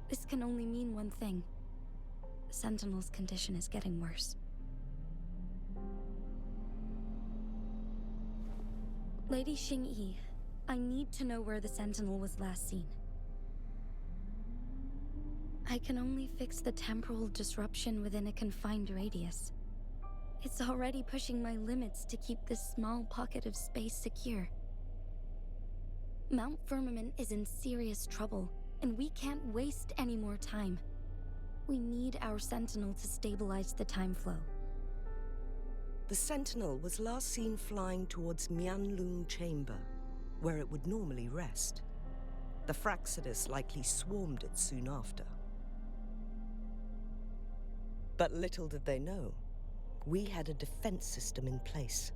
This can only mean one thing. The Sentinel's condition is getting worse. Lady Xingyi, I need to know where the Sentinel was last seen. I can only fix the temporal disruption within a confined radius. It's already pushing my limits to keep this small pocket of space secure. Mount Firmament is in serious trouble, and we can't waste any more time. We need our Sentinel to stabilize the time flow. The Sentinel was last seen flying towards Mianlung Chamber, where it would normally rest. The Fraxidus likely swarmed it soon after. But little did they know, we had a defense system in place,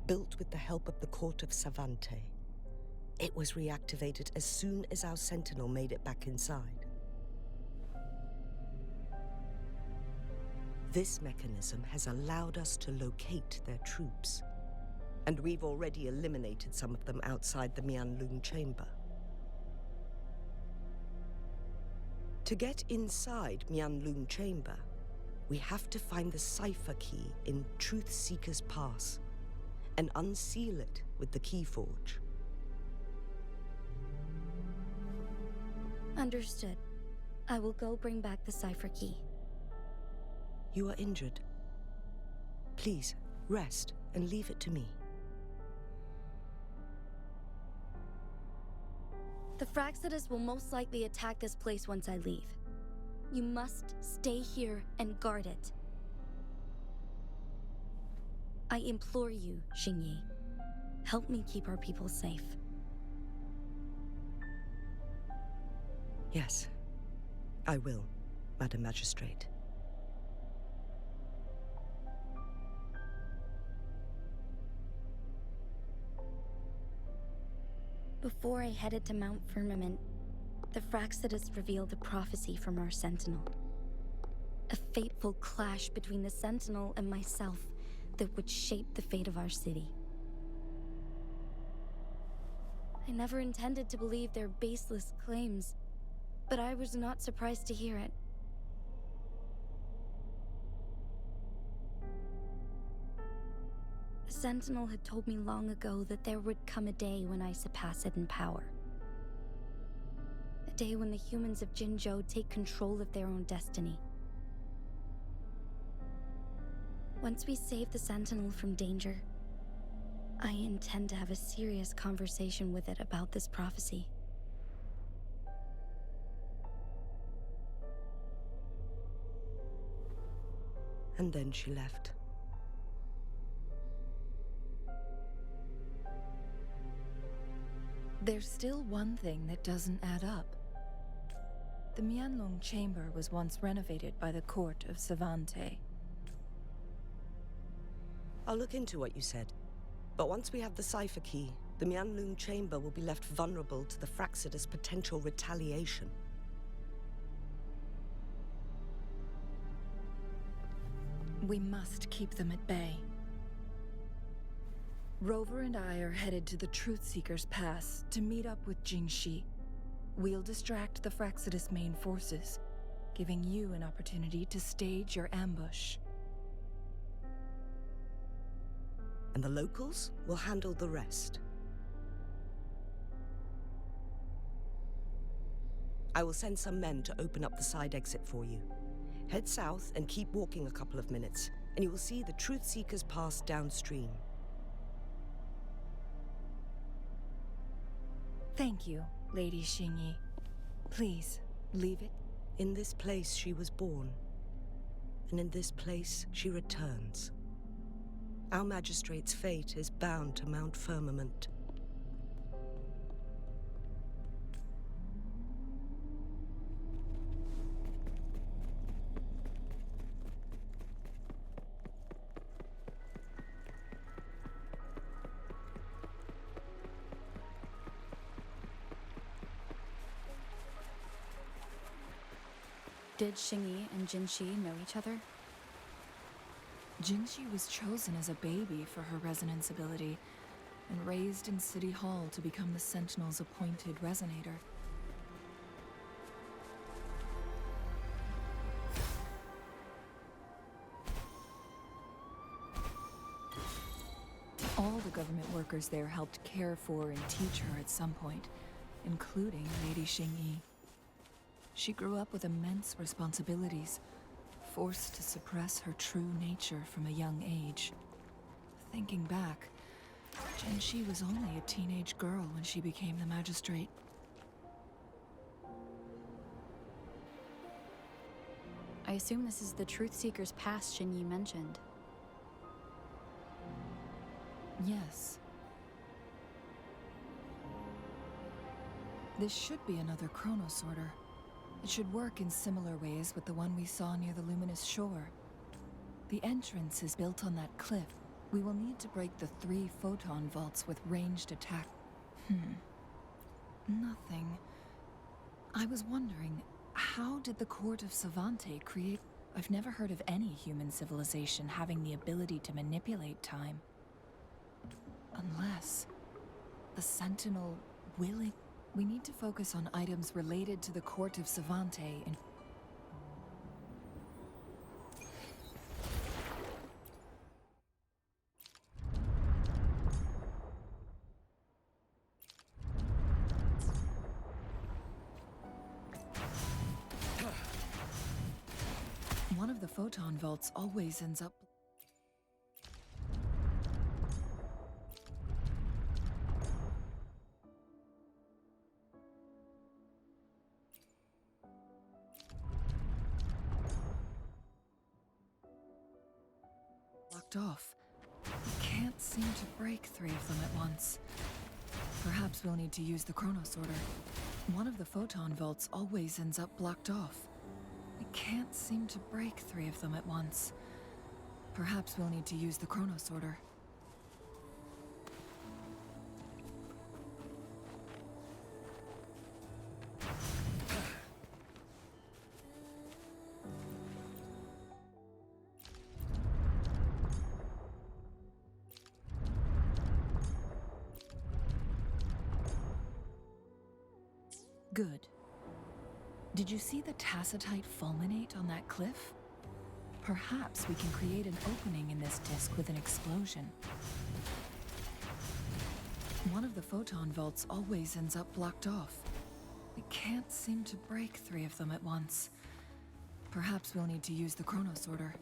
built with the help of the court of Savante. It was reactivated as soon as our sentinel made it back inside. This mechanism has allowed us to locate their troops, and we've already eliminated some of them outside the Huanglong chamber. To get inside Huanglong chamber, we have to find the cipher key in Truth Seeker's Pass and unseal it with the Keyforge. Understood. I will go bring back the cipher key. You are injured. Please, rest and leave it to me. The Fraxidus will most likely attack this place once I leave. You must stay here and guard it. I implore you, Xingyi. Help me keep our people safe. Yes, I will, Madam Magistrate. Before I headed to Mount Firmament, the Fraxidus revealed a prophecy from our Sentinel. A fateful clash between the Sentinel and myself that would shape the fate of our city. I never intended to believe their baseless claims, but I was not surprised to hear it. The Sentinel had told me long ago that there would come a day when I surpass it in power. A day when the humans of Jinzhou take control of their own destiny. Once we save the Sentinel from danger, I intend to have a serious conversation with it about this prophecy. And then she left. There's still one thing that doesn't add up. The Huanglong chamber was once renovated by the court of Savante. I'll look into what you said. But once we have the cipher key, the Huanglong chamber will be left vulnerable to the Fraxidus' potential retaliation. We must keep them at bay. Rover and I are headed to the Truth Seeker's Pass to meet up with Jingxi. We'll distract the Fraxidus' main forces, giving you an opportunity to stage your ambush. And the locals will handle the rest. I will send some men to open up the side exit for you. Head south and keep walking a couple of minutes, and you will see the Truth Seeker's Pass downstream. Thank you, Lady Xingyi. Please, leave it. In this place she was born, and in this place she returns. Our magistrate's fate is bound to Mount Firmament. Did Xingyi and Jinxi know each other? Jingxi was chosen as a baby for her resonance ability and raised in City Hall to become the Sentinel's appointed resonator. All the government workers there helped care for and teach her at some point, including Lady Xingyi. She grew up with immense responsibilities, forced to suppress her true nature from a young age. Thinking back, Jinxi was only a teenage girl when she became the magistrate. I assume this is the Truth Seeker's Pass Xingyi mentioned. Yes. This should be another chronosorter. It should work in similar ways with the one we saw near the luminous shore. The entrance is built on that cliff. We will need to break the 3 photon vaults with ranged attack. Nothing. I was wondering, how did the court of Savante create... I've never heard of any human civilization having the ability to manipulate time. Unless... the Sentinel willing... We need to focus on items related to the court of Savante and... One of the photon vaults always ends up... blocked off. We can't seem to break 3 of them at once. Perhaps we'll need to use the chrono sorter. One of the photon vaults always ends up blocked off. We can't seem to break 3 of them at once. Perhaps we'll need to use the chrono sorter. Good. Did you see the tacitite fulminate on that cliff? Perhaps we can create an opening in this disk with an explosion. One of the photon vaults always ends up blocked off. We can't seem to break 3 of them at once. Perhaps we'll need to use the chrono sorter.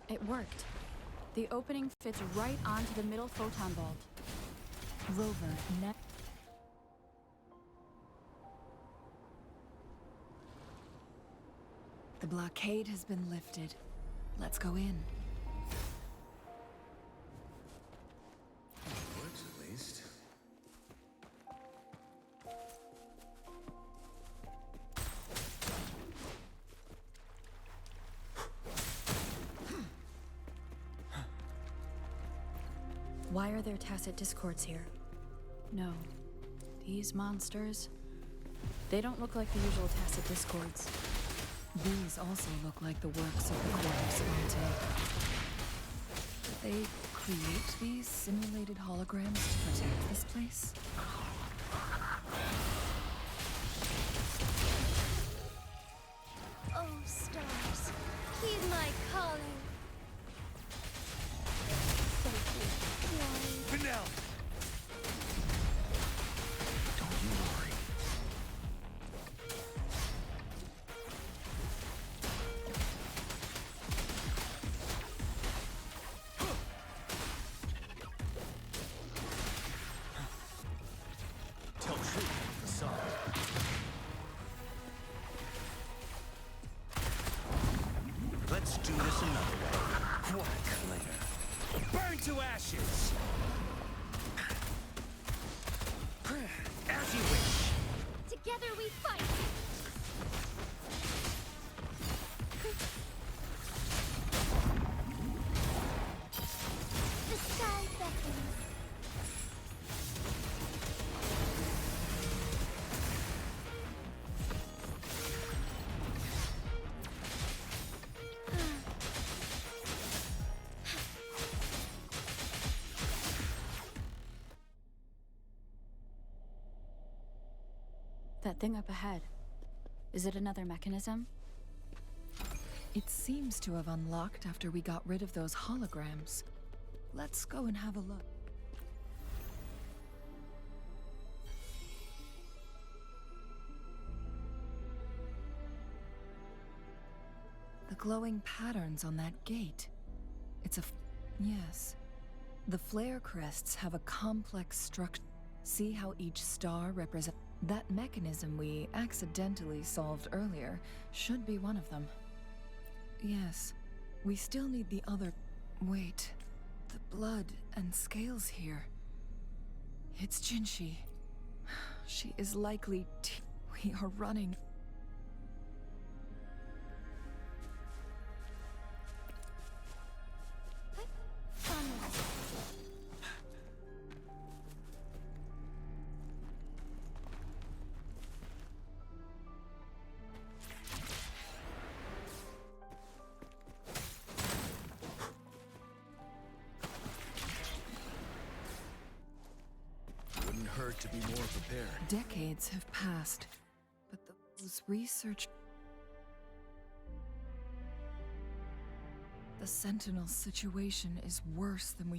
It worked. The opening fits right onto the middle photon vault. Rover, The blockade has been lifted. Let's go in. Works at least. Why are there tacit discords here? No. These monsters... They don't look like the usual tacit discords. These also look like the works of the court of Savante. Did they create these simulated holograms to protect this place? Oh, stars, heed my calling. Vanille! Don't you worry. Tell truth, facade. Let's do this another way. What a glitter. Burn to ashes! As you wish. Together we fight! The sky beckons. That thing up ahead. Is it another mechanism? It seems to have unlocked after we got rid of those holograms. Let's go and have a look. The glowing patterns on that gate. It's a... Yes. The flare crests have a complex structure. See how each star represents... That mechanism we accidentally solved earlier should be one of them. Yes. We still need the other... Wait. The blood and scales here. It's Jinshi. She is likely we are running. Wouldn't hurt to be more prepared. Decades have passed, but those research... The Sentinel situation is worse than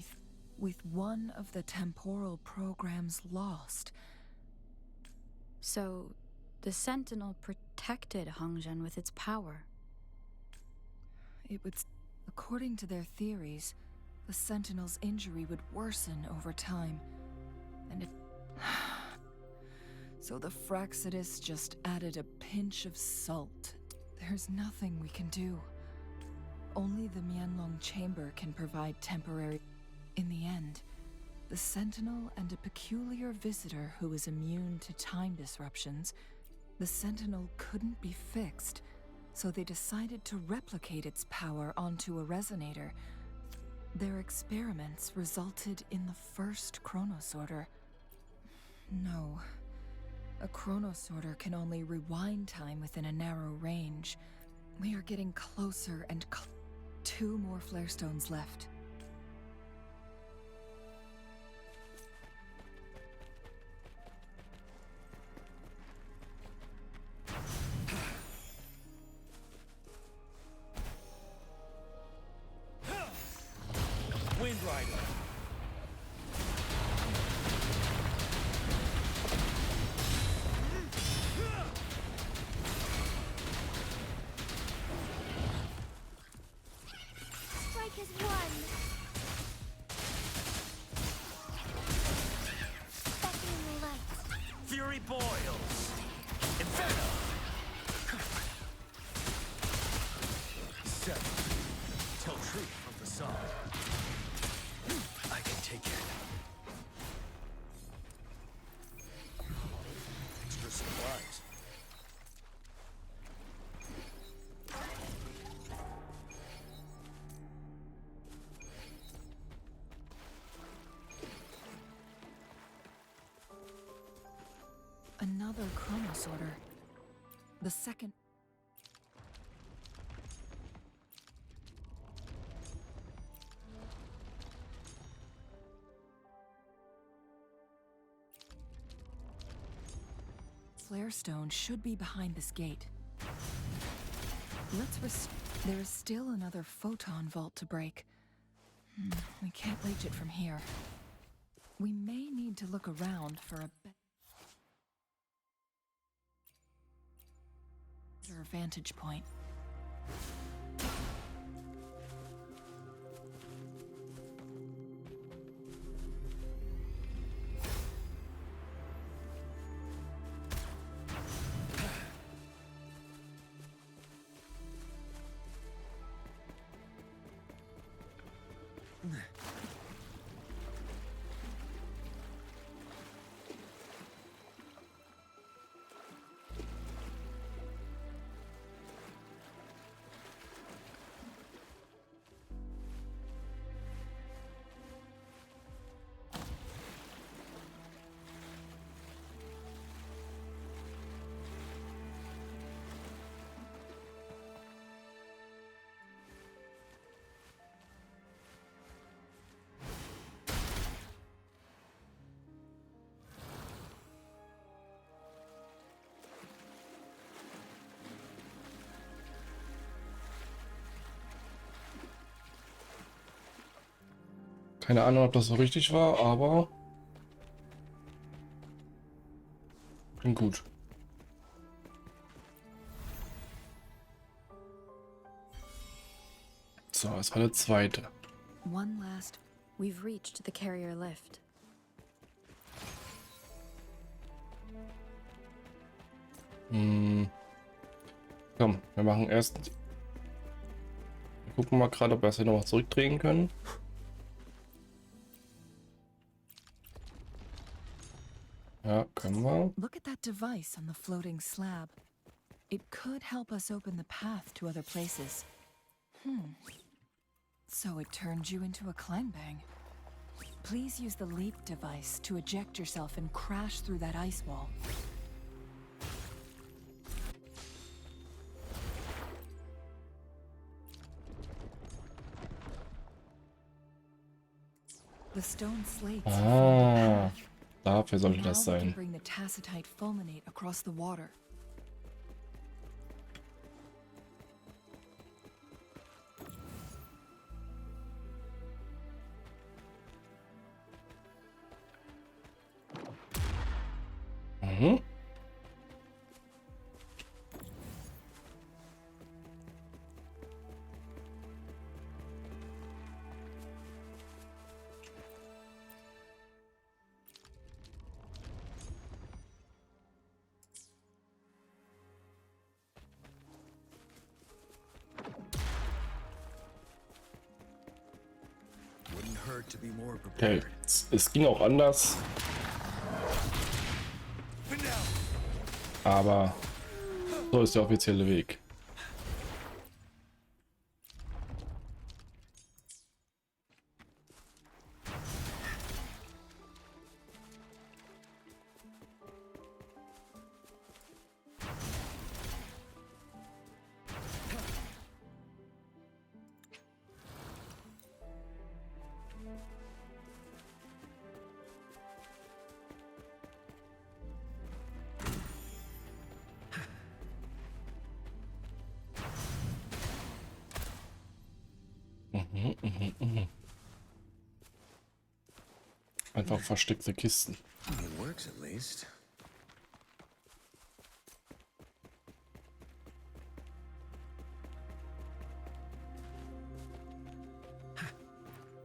with one of the temporal programs lost. So, the Sentinel protected Hongzhen with its power. It would... According to their theories, the Sentinel's injury would worsen over time. And it... So the Fraxidus just added a pinch of salt. There's nothing we can do. Only the Mianlong chamber can provide temporary... In the end, the Sentinel and a peculiar visitor who is immune to time disruptions, the Sentinel couldn't be fixed, so they decided to replicate its power onto a resonator. Their experiments resulted in the first chronosorter. No. A chronosorter can only rewind time within a narrow range. We are getting closer and 2 more flare stones left. Wind Rider. Strike is one. Beckoning light. Fury boils. Inferno. 7. Tell truth from facade. I can take it. Extra supplies. Another chronosorter. The second... Flare stone should be behind this gate. There is still another photon vault to break. We can't reach it from here. We may need to look around for a better vantage point. Keine Ahnung, ob das so richtig war, aber klingt gut. So, es war der zweite. One last. We've reached the carrier lift. Komm, wir machen erst. Wir gucken mal gerade, ob wir das hier noch zurückdrehen können. Ja, können wir. Look at that device on the floating slab. It could help us open the path to other places. So it turned you into a clangbang. Please use the leap device to eject yourself and crash through that ice wall. The stone slates form the path. Dafür sollte Now das we can sein. bring the tacitite fulminate across the water. Mhm. Wouldn't hurt to be more Okay, prepared. es ging auch anders, aber so ist der offizielle Weg. Einfach versteckte Kisten. It works at least.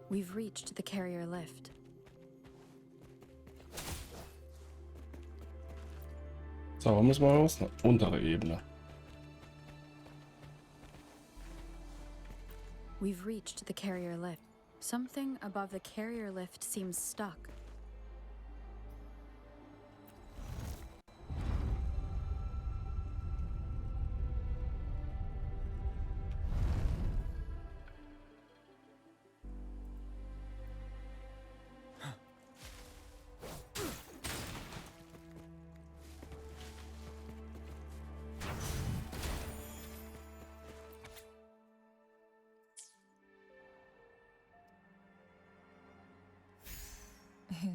We've reached the carrier lift. So, müssen wir raus? Eine untere Ebene. We've reached the carrier lift. Something above the carrier lift seems stuck.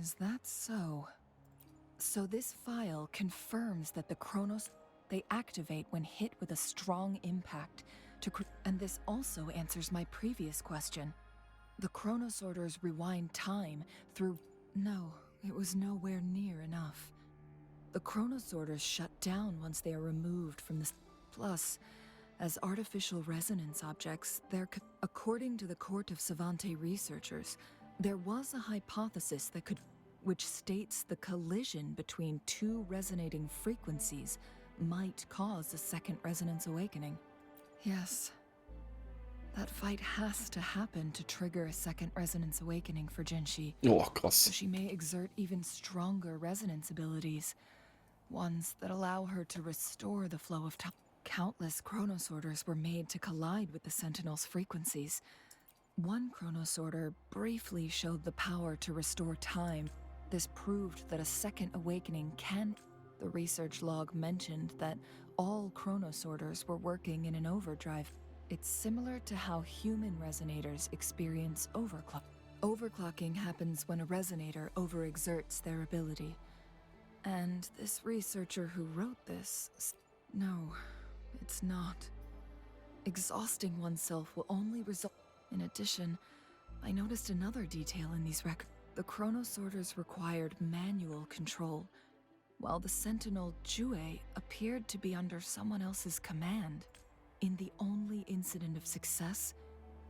Is that so? So this file confirms that the Chronos, they activate when hit with a strong impact and this also answers my previous question. The Chronos orders rewind time through... No, it was nowhere near enough. The Chronos orders shut down once they are removed from the... Plus, as artificial resonance objects, according to the Court of Savante researchers, there was a hypothesis that which states the collision between two resonating frequencies might cause a second resonance awakening. Yes. That fight has to happen to trigger a second resonance awakening for Jinshi. Oh, krass. So she may exert even stronger resonance abilities, ones that allow her to restore the flow of time. Countless Chronos orders were made to collide with the Sentinel's frequencies. One Chronos order briefly showed the power to restore time. This proved that a second awakening can... The research log mentioned that all Chronos orders were working in an overdrive. It's similar to how human resonators experience overclock. Overclocking happens when a resonator overexerts their ability. And this researcher who wrote this... No, it's not. Exhausting oneself will only result... In addition, I noticed another detail in these records. The Chronos orders required manual control, while the Sentinel Jue appeared to be under someone else's command. In the only incident of success,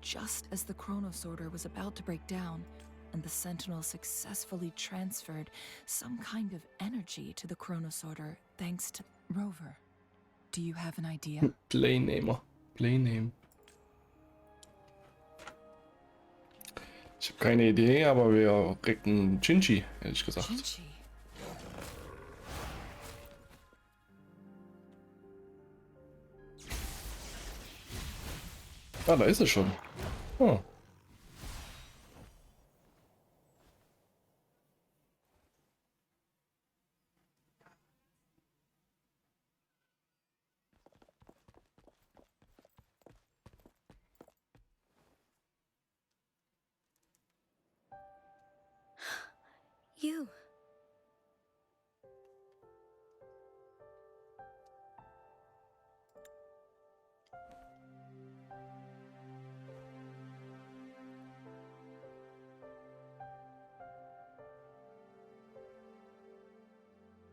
just as the Chronos order was about to break down, and the Sentinel successfully transferred some kind of energy to the Chronos order thanks to Rover. Do you have an idea? Playnamer. Playname. Ich habe keine Idee, aber wir recken Jinshi, ehrlich gesagt. Jinshi. Ah, da ist es schon. Oh. You.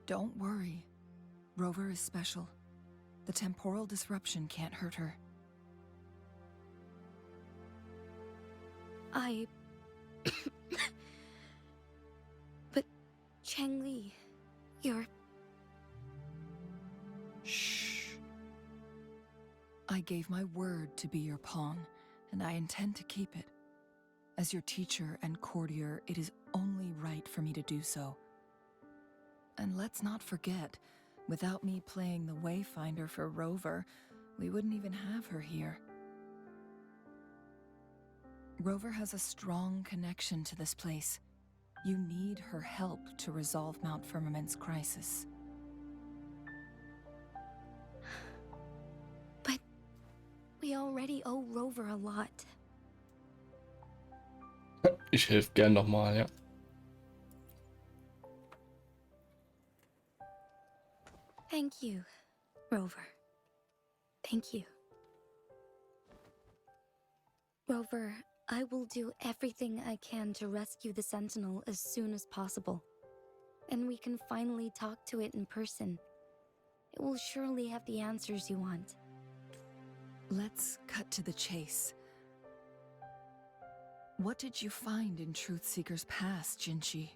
Don't worry. Rover is special. The temporal disruption can't hurt her. But Changli, you're... Shh. I gave my word to be your pawn, and I intend to keep it. As your teacher and courtier, it is only right for me to do so. And let's not forget, without me playing the Wayfinder for Rover, we wouldn't even have her here. Rover has a strong connection to this place. You need her help to resolve Mount Firmament's crisis. But we already owe Rover a lot. Ich helfe gern nochmal, ja. Thank you, Rover. Thank you. Rover, I will do everything I can to rescue the Sentinel as soon as possible. And we can finally talk to it in person. It will surely have the answers you want. Let's cut to the chase. What did you find in Truthseeker's past, Jinshi?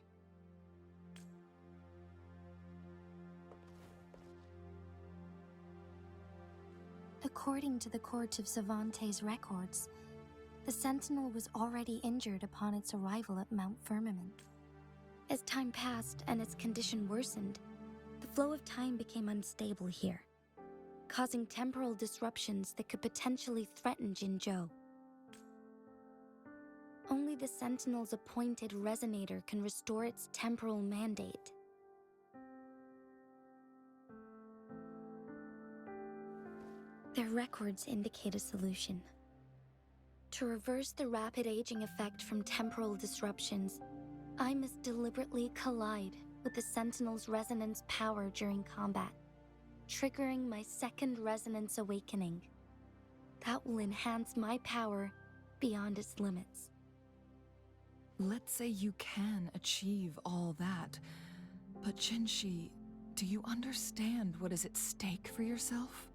According to the Court of Savante's records, the Sentinel was already injured upon its arrival at Mount Firmament. As time passed and its condition worsened, the flow of time became unstable here, causing temporal disruptions that could potentially threaten Jinzhou. Only the Sentinel's appointed resonator can restore its temporal mandate. Their records indicate a solution. To reverse the rapid aging effect from temporal disruptions, I must deliberately collide with the Sentinel's resonance power during combat, triggering my second resonance awakening. That will enhance my power beyond its limits. Let's say you can achieve all that, but Jinshi, do you understand what is at stake for yourself?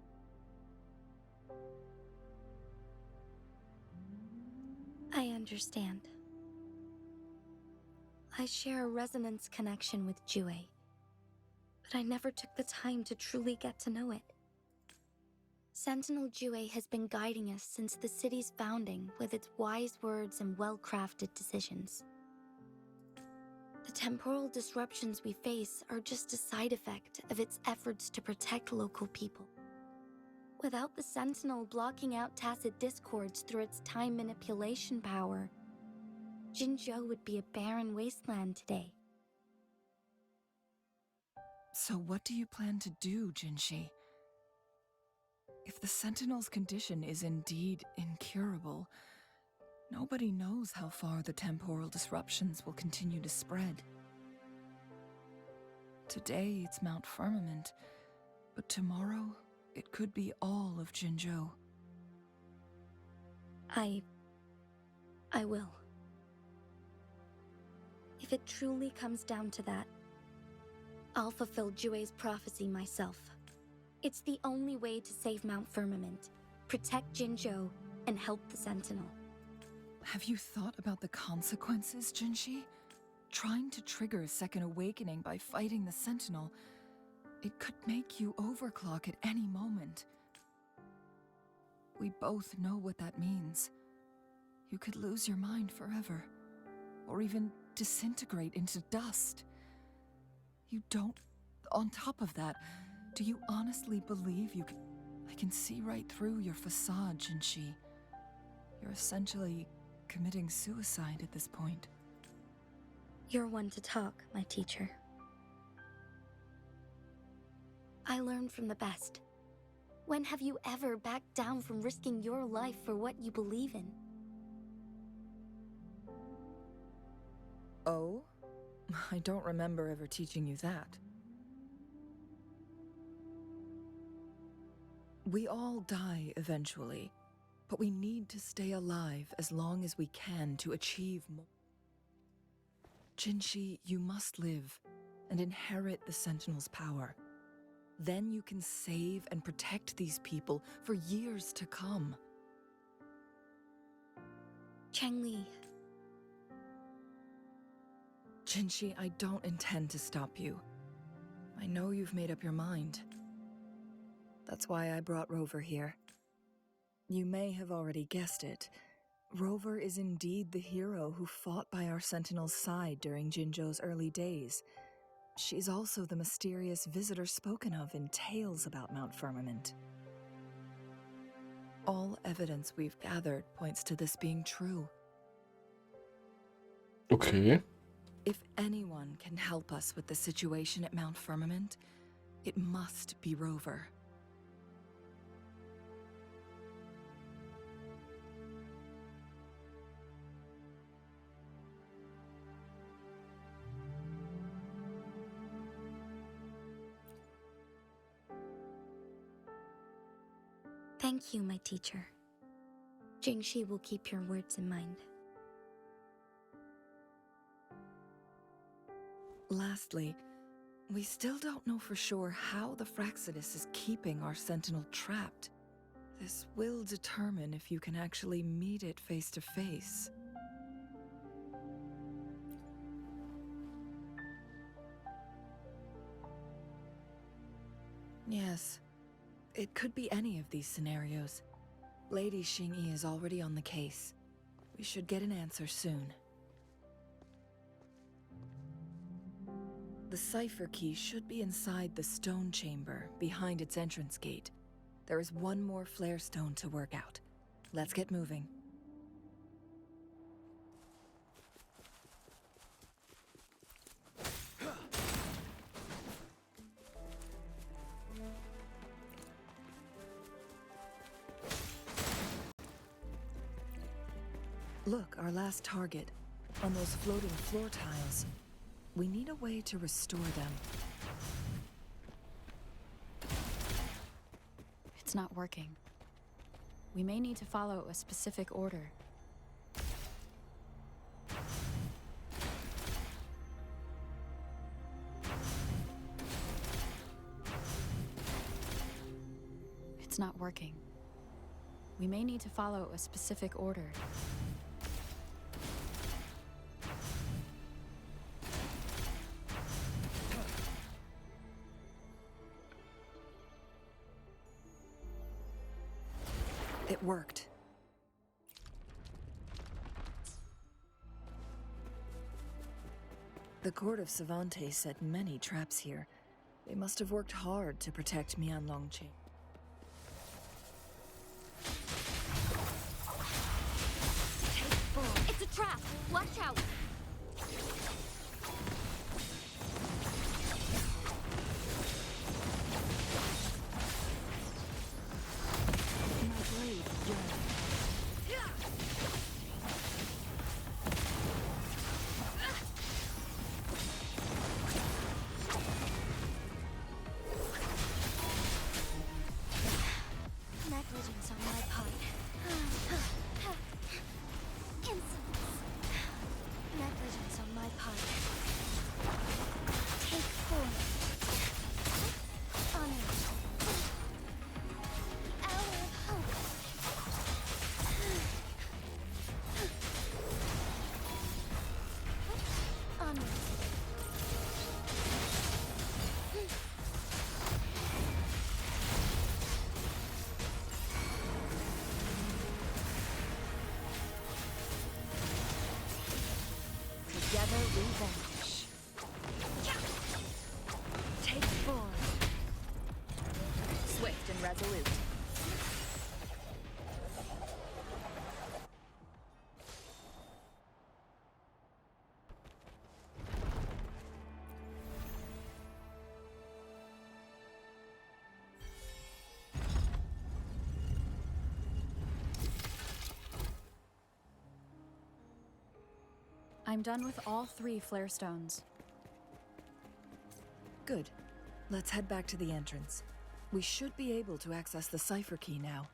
I understand. I share a resonance connection with Jue, but I never took the time to truly get to know it. Sentinel Jue has been guiding us since the city's founding with its wise words and well-crafted decisions. The temporal disruptions we face are just a side effect of its efforts to protect local people. Without the Sentinel blocking out tacit discords through its time manipulation power, Jinzhou would be a barren wasteland today. So what do you plan to do, Jinshi? If the Sentinel's condition is indeed incurable, nobody knows how far the temporal disruptions will continue to spread. Today it's Mount Firmament, but tomorrow it could be all of Jinzhou. I will. If it truly comes down to that, I'll fulfill Jue's prophecy myself. It's the only way to save Mount Firmament, protect Jinzhou, and help the Sentinel. Have you thought about the consequences, Jinshi? Trying to trigger a second awakening by fighting the Sentinel, it could make you overclock at any moment. We both know what that means. You could lose your mind forever, or even disintegrate into dust. You don't... On top of that, do you honestly believe you can... I can see right through your facade, Jinshi. You're essentially committing suicide at this point. You're one to talk, my teacher. I learned from the best. When have you ever backed down from risking your life for what you believe in? Oh? I don't remember ever teaching you that. We all die eventually, but we need to stay alive as long as we can to achieve more. Jinshi, you must live and inherit the Sentinel's power. Then you can save and protect these people for years to come. Changli. Jinshi, I don't intend to stop you. I know you've made up your mind. That's why I brought Rover here. You may have already guessed it. Rover is indeed the hero who fought by our Sentinel's side during Jinzhou's early days. She's also the mysterious visitor spoken of in tales about Mount Firmament. All evidence we've gathered points to this being true. Okay. If anyone can help us with the situation at Mount Firmament, it must be Rover. Thank you, my teacher. Jingxi will keep your words in mind. Lastly, we still don't know for sure how the Fraxidus is keeping our Sentinel trapped. This will determine if you can actually meet it face to face. Yes, it could be any of these scenarios. Lady Xingyi is already on the case. We should get an answer soon. The cipher key should be inside the stone chamber, behind its entrance gate. There is one more flare stone to work out. Let's get moving. Look, our last target, on those floating floor tiles. We need a way to restore them. It's not working. We may need to follow a specific order. It's not working. We may need to follow a specific order. It worked. The court of Cervantes set many traps here. They must have worked hard to protect Huanglong. It's a trap! Watch out! Negligence on my part. Insolence. Negligence on my part. Take 4. Honor. The hour of hope. Honor. Together we vanish. Take 4. Swift and resolute. I'm done with all 3 flare stones. Good. Let's head back to the entrance. We should be able to access the cipher key now.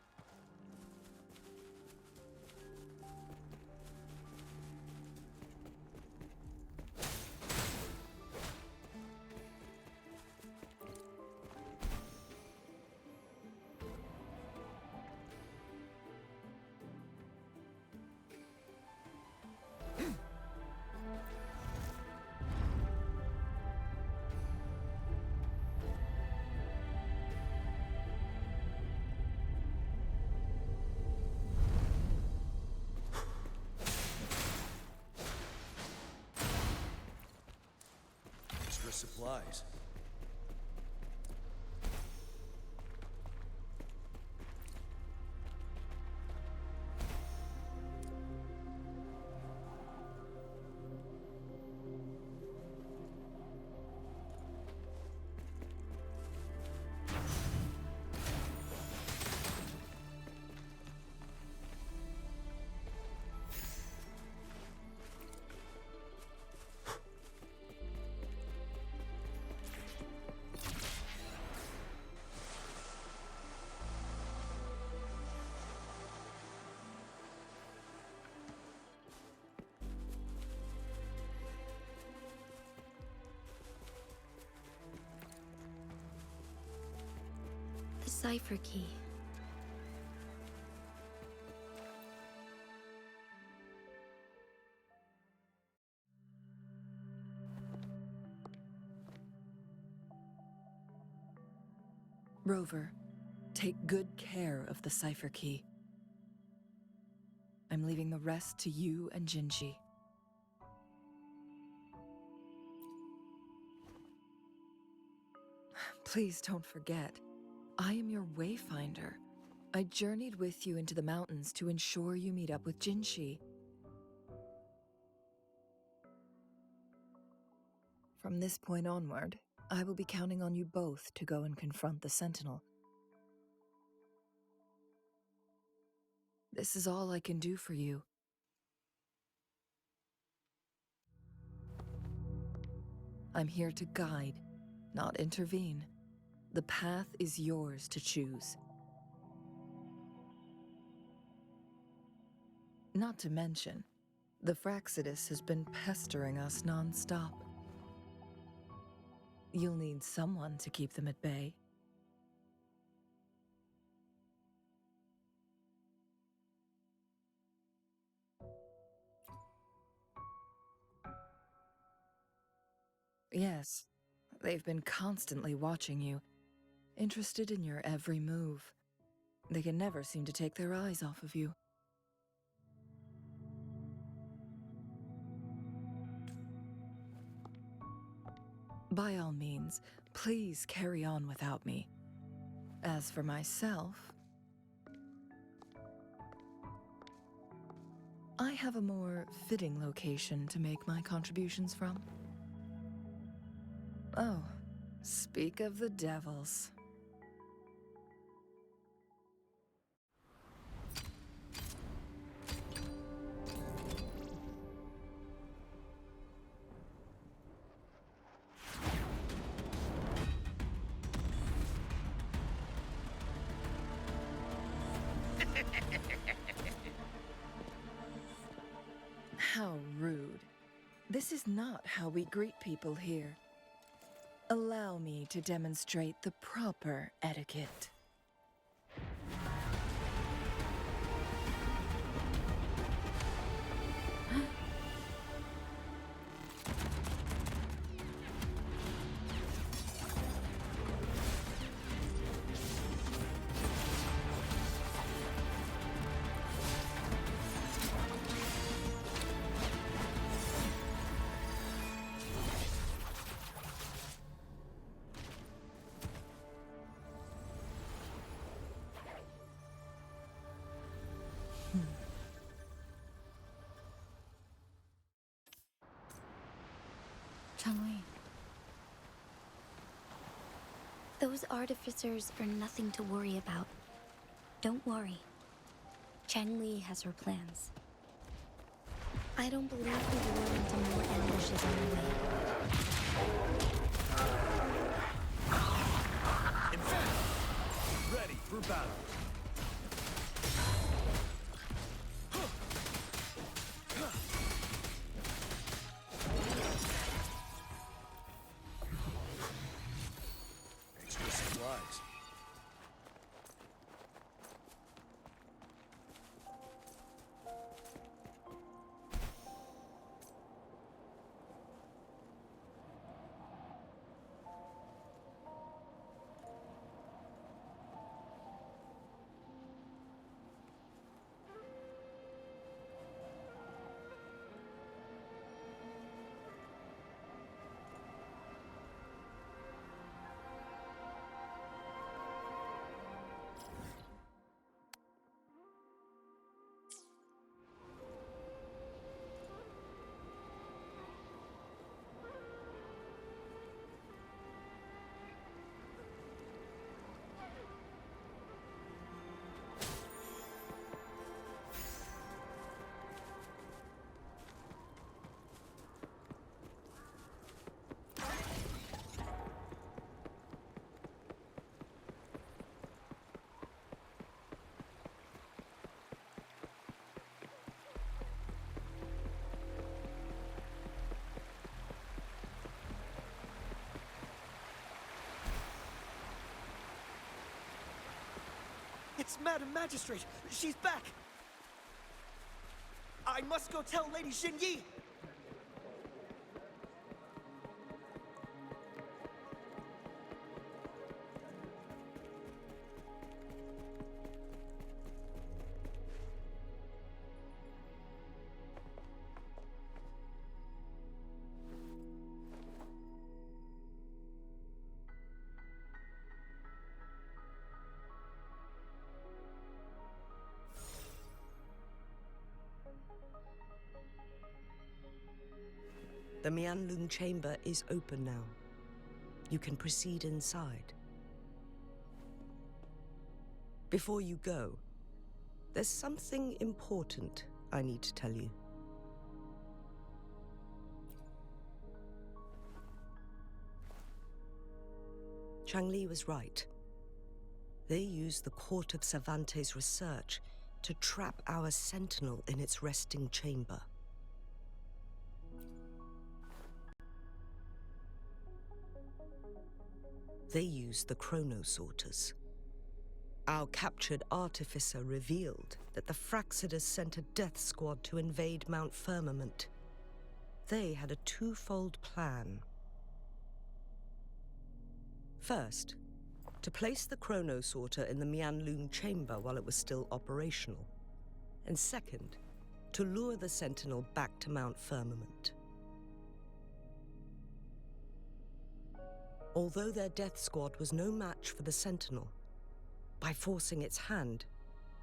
Extra supplies. The cipher key. Rover, take good care of the cipher key. I'm leaving the rest to you and Jinji. Please don't forget, I am your wayfinder. I journeyed with you into the mountains to ensure you meet up with Jinshi. From this point onward, I will be counting on you both to go and confront the Sentinel. This is all I can do for you. I'm here to guide, not intervene. The path is yours to choose. Not to mention, the Fraxidus has been pestering us non-stop. You'll need someone to keep them at bay. Yes, they've been constantly watching you, interested in your every move. They can never seem to take their eyes off of you. By all means, please carry on without me. As for myself, I have a more fitting location to make my contributions from. Oh, speak of the devils. How rude. This is not how we greet people here. Allow me to demonstrate the proper etiquette. Changli. Those artificers are nothing to worry about. Don't worry. Changli has her plans. I don't believe we lure into more ambushes on the way. Inferno! Ready for battle. Extra supplies. It's Madam Magistrate! She's back! I must go tell Lady Xinyi! The Mianlung chamber is open now. You can proceed inside. Before you go, there's something important I need to tell you. Changli was right. They used the Court of Cervantes' research to trap our sentinel in its resting chamber. They used the chronosorters. Our captured artificer revealed that the Fraxidus sent a death squad to invade Mount Firmament. They had a twofold plan. First, to place the chronosorter in the Mianlung chamber while it was still operational. And second, to lure the sentinel back to Mount Firmament. Although their death squad was no match for the sentinel, by forcing its hand,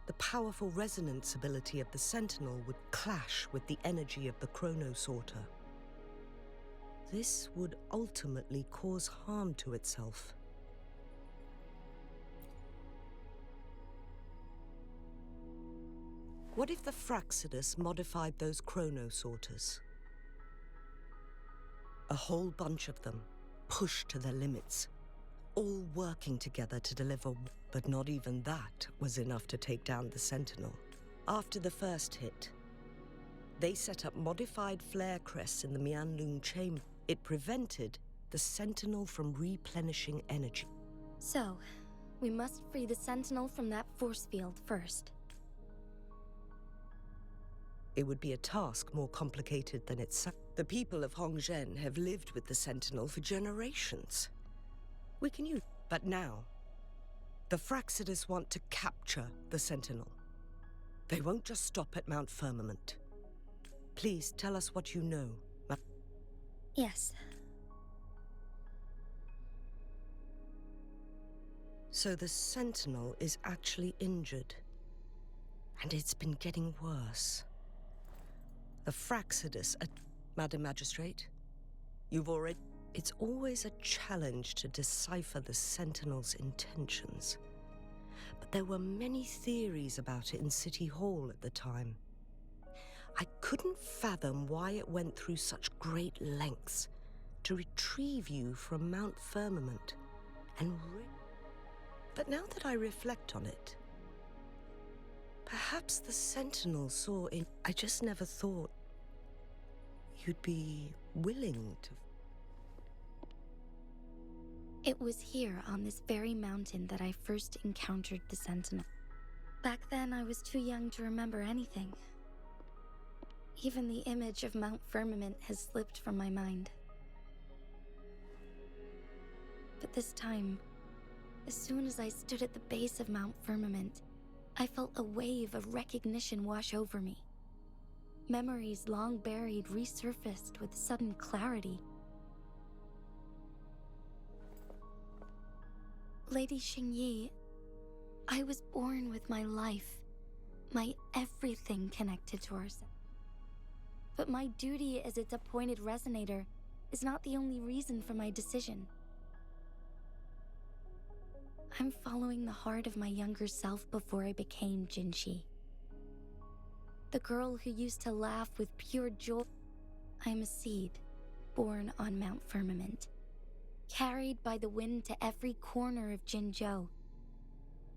the powerful resonance ability of the sentinel would clash with the energy of the chronosorter. This would ultimately cause harm to itself. What if the Fraxidus modified those chronosorters? A whole bunch of them, pushed to their limits, all working together to deliver, but not even that was enough to take down the Sentinel. After the first hit, they set up modified flare crests in the Mianlung chamber. It prevented the Sentinel from replenishing energy. So, we must free the Sentinel from that force field first. It would be a task more complicated than it sounds. The people of Hongzhen have lived with the Sentinel for generations. We can use... But now, the Fraxidus want to capture the Sentinel. They won't just stop at Mount Firmament. Please tell us what you know. Yes. So the Sentinel is actually injured. And it's been getting worse. The Fraxidus... Madam Magistrate, you've already... It's always a challenge to decipher the Sentinel's intentions. But there were many theories about it in City Hall at the time. I couldn't fathom why it went through such great lengths to retrieve you from Mount Firmament But now that I reflect on it, perhaps the Sentinel saw in... I just never thought you'd be willing to... It was here on this very mountain that I first encountered the Sentinel. Back then, I was too young to remember anything. Even the image of Mount Firmament has slipped from my mind. But this time, as soon as I stood at the base of Mount Firmament, I felt a wave of recognition wash over me. Memories long buried resurfaced with sudden clarity. Lady Xingyi, I was born with my life, my everything connected to ourselves. But my duty as its appointed resonator is not the only reason for my decision. I'm following the heart of my younger self before I became Jinshi. The girl who used to laugh with pure joy. I'm a seed, born on Mount Firmament, carried by the wind to every corner of Jinzhou.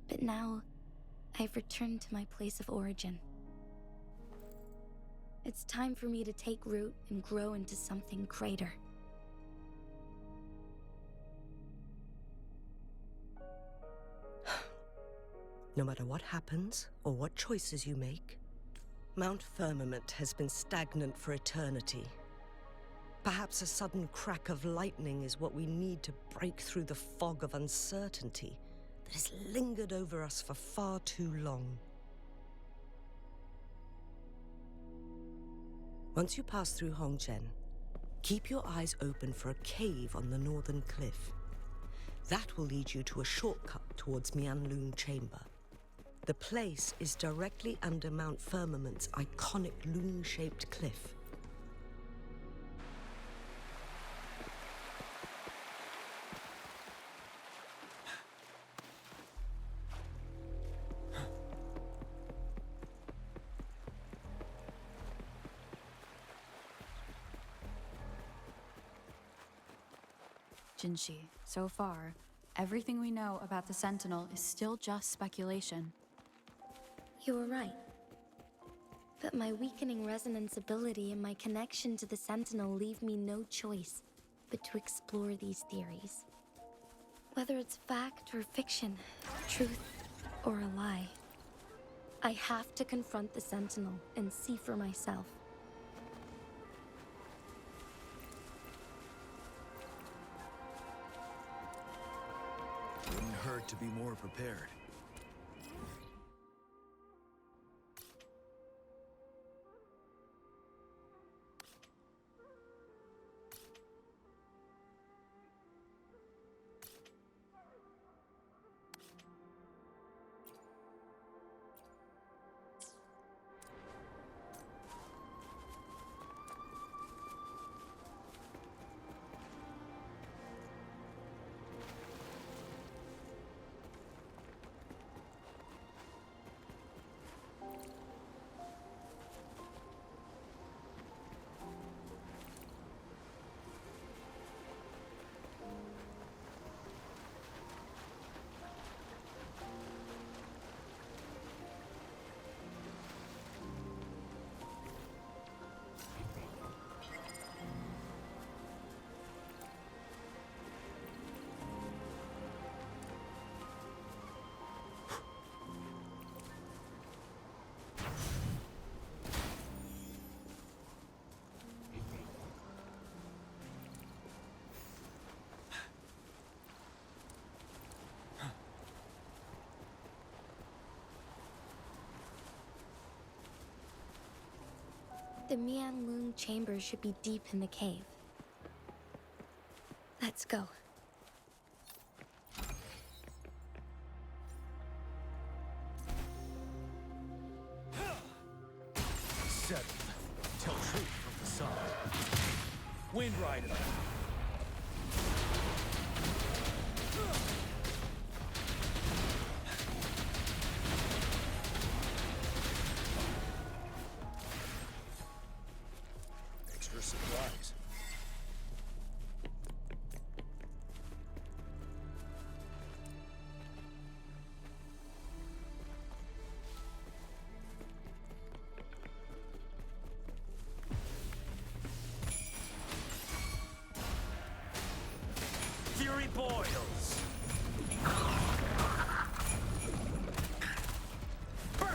But now, I've returned to my place of origin. It's time for me to take root and grow into something greater. No matter what happens or what choices you make, Mount Firmament has been stagnant for eternity. Perhaps a sudden crack of lightning is what we need to break through the fog of uncertainty that has lingered over us for far too long. Once you pass through Hongzhen, keep your eyes open for a cave on the northern cliff. That will lead you to a shortcut towards Mianlun Chamber. The place is directly under Mount Firmament's iconic loon-shaped cliff. Jinshi, so far, everything we know about the Sentinel is still just speculation. You were right. But my weakening resonance ability and my connection to the Sentinel leave me no choice but to explore these theories. Whether it's fact or fiction, truth or a lie, I have to confront the Sentinel and see for myself. Wouldn't hurt to be more prepared. The Mianlun chamber should be deep in the cave. Let's go. 7. Tell truth from the sun. Wind Rider. Victory boils. Burn.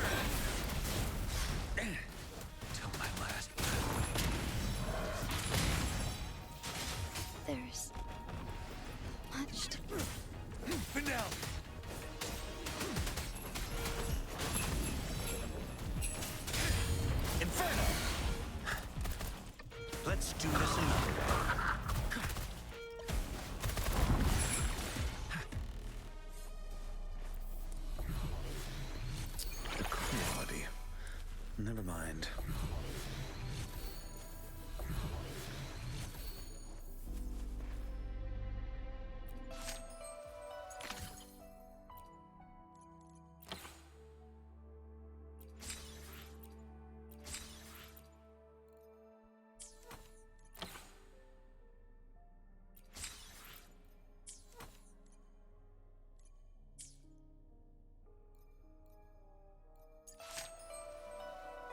Till my last breath. There's much to Finale. Inferno. Let's do this another way. The quality. Never mind.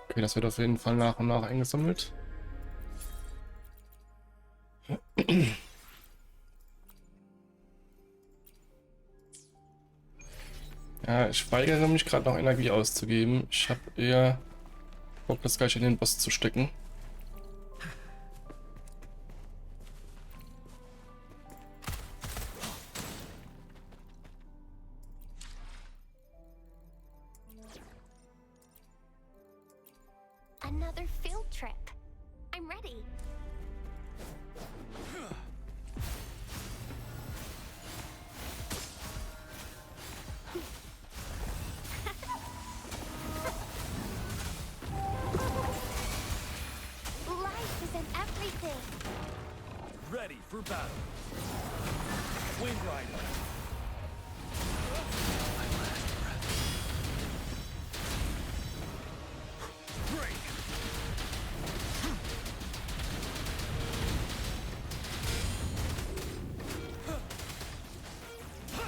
Okay, das wird auf jeden Fall nach und nach eingesammelt. Ja, ich weigere mich gerade noch Energie auszugeben. Ich habe eher Bock, das gleich in den Boss zu stecken. Another field trip. I'm ready. Life is in everything. Ready for battle. Wind Rider. My last breath. Break.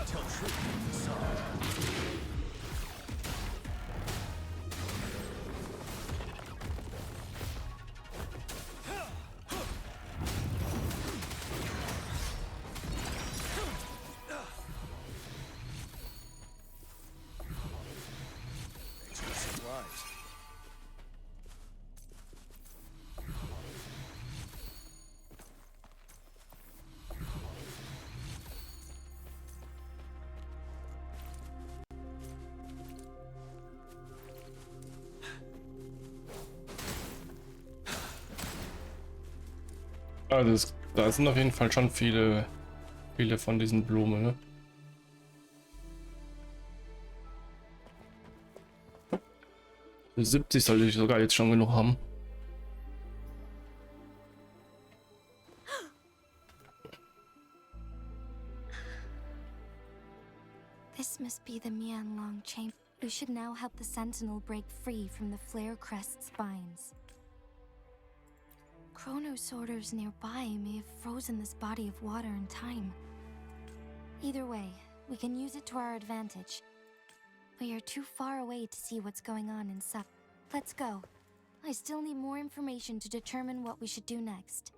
Tell truth with the song. Also da sind auf jeden Fall schon viele von diesen Blumen. Ne? Für 70 sollte ich sogar jetzt schon genug haben. This must be the Huanglong chamber. We should now help the Sentinel break free from the Flare Crest spines. Chronosorters nearby may have frozen this body of water in time. Either way, we can use it to our advantage. We are too far away to see what's going on in Sup. Let's go. I still need more information to determine what we should do next.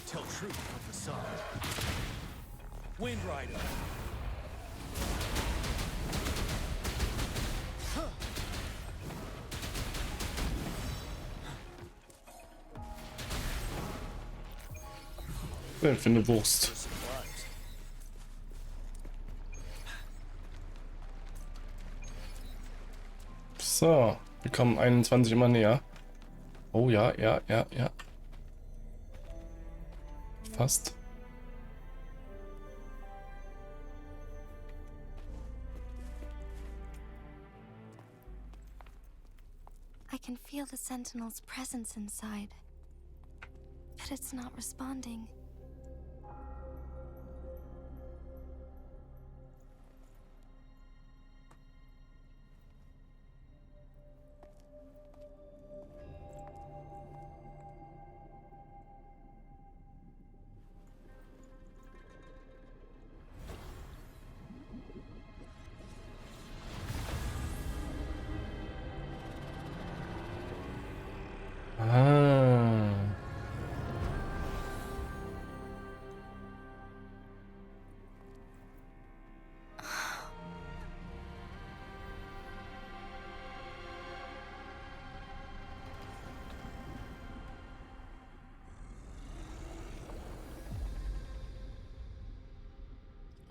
Tell truth with the song. Wind Rider. Ich finde Wurst. So, wir kommen 21 immer näher. Oh ja, ja. Fast. I can feel the Sentinel's presence inside, but it's not responding.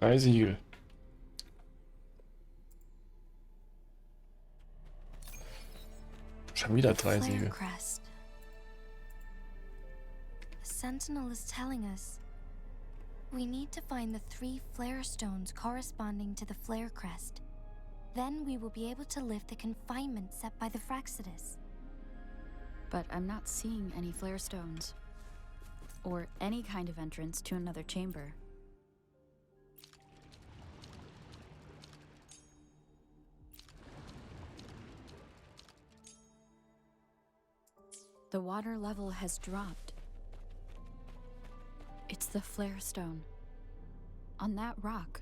3 Siegel. Schon wieder 3 Siegel. Crest. The Sentinel is telling us we need to find the 3 flare stones corresponding to the flare crest. Then we will be able to lift the confinement set by the Fraxidus. But I'm not seeing any flare stones. Or any kind of entrance to another chamber. The water level has dropped. It's the flare stone. On that rock.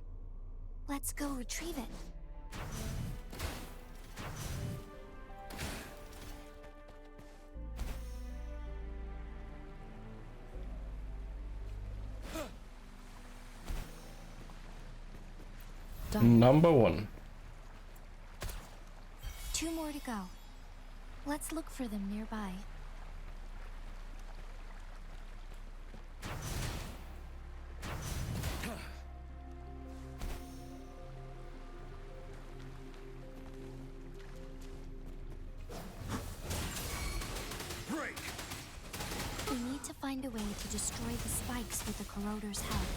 Let's go retrieve it. Number 1. 2 more to go. Let's look for them nearby. We need to find a way to destroy the spikes with the corroder's help.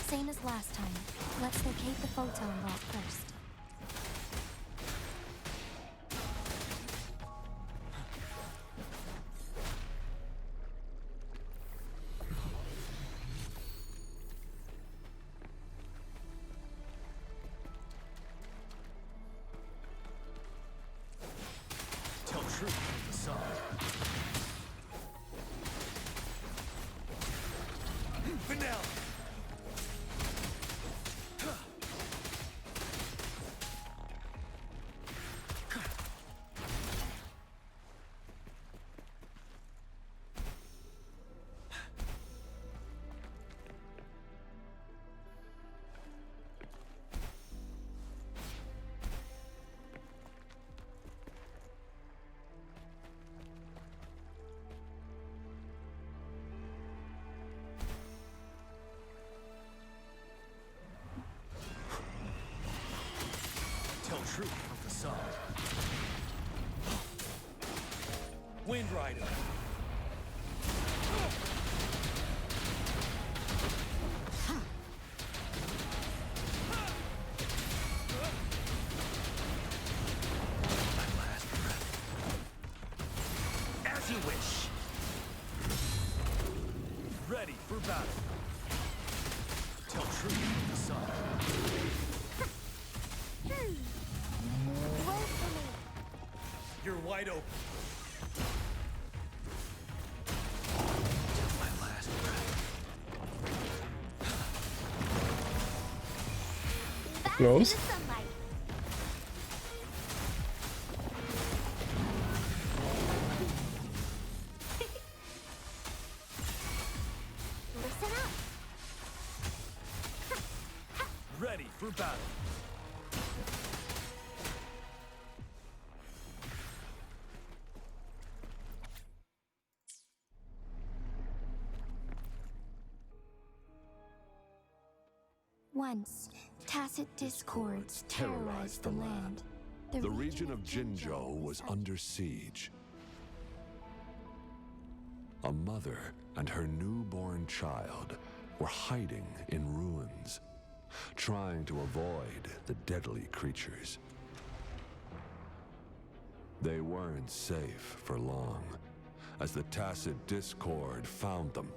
Same as last time. Let's locate the photon rock first. Tell truth from the side. Vanilla! Tell truth from the side. Wind Rider. My last breath. As you wish. Ready for battle. Tell truth from the side. You're wide open. Till my last breath. Close. Listen up. Ready for battle. Once, tacit discords terrorized the land. The region of Jinzhou was under siege. A mother and her newborn child were hiding in ruins, trying to avoid the deadly creatures. They weren't safe for long, as the tacit discord found them.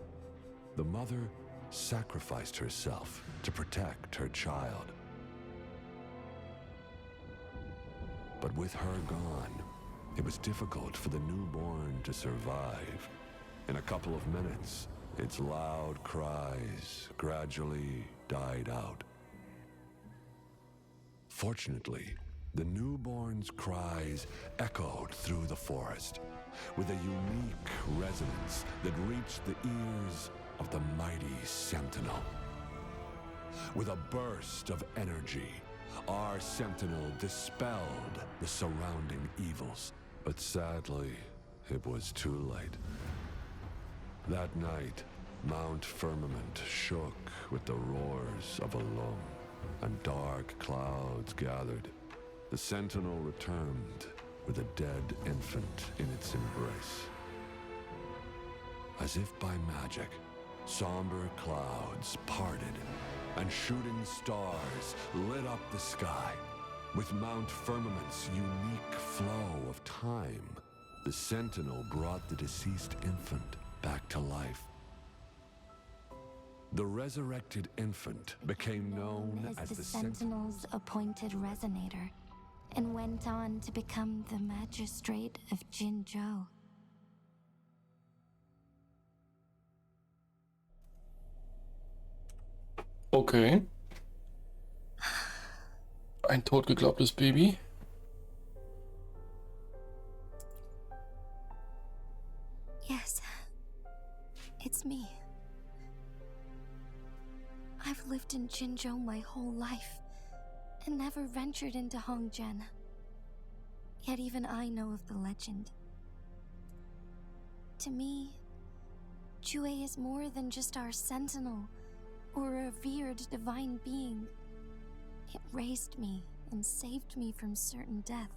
The mother sacrificed herself to protect her child. But with her gone, it was difficult for the newborn to survive. In a couple of minutes, its loud cries gradually died out. Fortunately, the newborn's cries echoed through the forest with a unique resonance that reached the ears of the mighty Sentinel. With a burst of energy, our Sentinel dispelled the surrounding evils. But sadly, it was too late. That night, Mount Firmament shook with the roars of a lull, and dark clouds gathered. The sentinel returned with a dead infant in its embrace. As if by magic, somber clouds parted, and shooting stars lit up the sky. With Mount Firmament's unique flow of time, the sentinel brought the deceased infant back to life. The resurrected infant became known as the Sentinel's appointed resonator, and went on to become the magistrate of Jinzhou. Okay. Ein totgeglaubtes Baby. Yes, it's me. I've lived in Jinzhou my whole life, and never ventured into Hongzhen. Yet even I know of the legend. To me, Jue is more than just our sentinel, or a revered divine being. It raised me and saved me from certain death.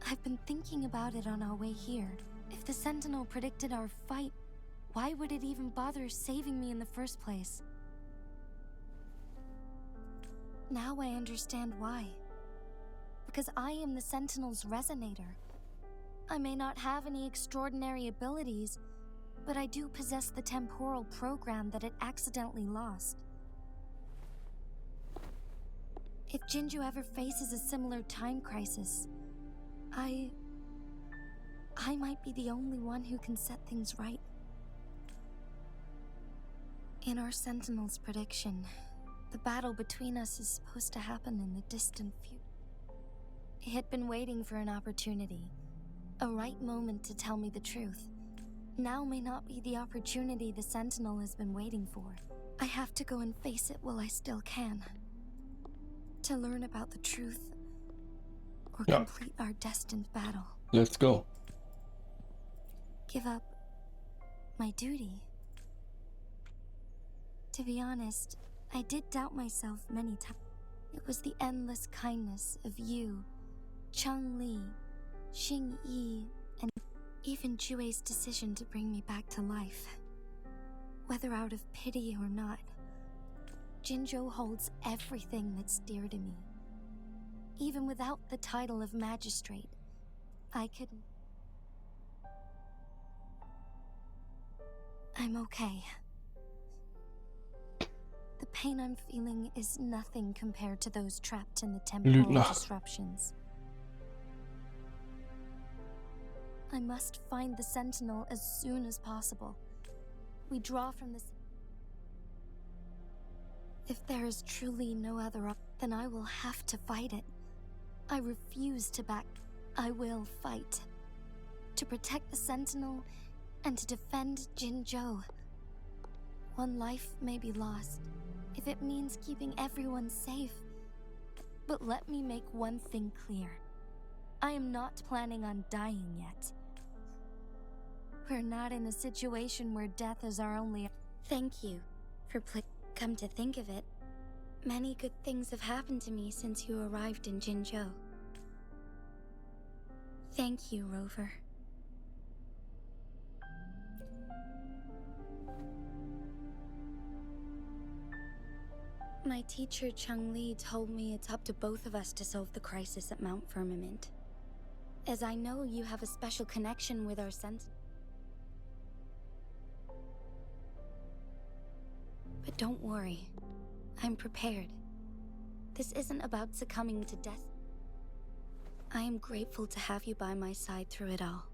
I've been thinking about it on our way here. If the sentinel predicted our fight, why would it even bother saving me in the first place? Now I understand why. Because I am the sentinel's resonator. I may not have any extraordinary abilities, but I do possess the temporal program that it accidentally lost. If Jinzhou ever faces a similar time crisis, I might be the only one who can set things right. In our sentinel's prediction, the battle between us is supposed to happen in the distant future. It had been waiting for an opportunity, a right moment to tell me the truth. Now may not be the opportunity the sentinel has been waiting for. I have to go and face it while I still can. To learn about the truth, or complete our destined battle. Let's go. Give up my duty. To be honest, I did doubt myself many times. It was the endless kindness of you, Changli, Xingyi, and even Jue's decision to bring me back to life. Whether out of pity or not, Jinzhou holds everything that's dear to me. Even without the title of magistrate, I'm okay. The pain I'm feeling is nothing compared to those trapped in the temporal disruptions. I must find the sentinel as soon as possible. We draw from this. If there is truly no other option, then I will have to fight it. I refuse to back. I will fight. To protect the sentinel and to defend Jinzhou. One life may be lost, if it means keeping everyone safe. But let me make one thing clear. I am not planning on dying yet. We're not in a situation where death is our only... Thank you for come to think of it. Many good things have happened to me since you arrived in Jinzhou. Thank you, Rover. My teacher Changli told me it's up to both of us to solve the crisis at Mount Firmament. As I know you have a special connection with our sentinel. But don't worry, I'm prepared. This isn't about succumbing to death. I am grateful to have you by my side through it all.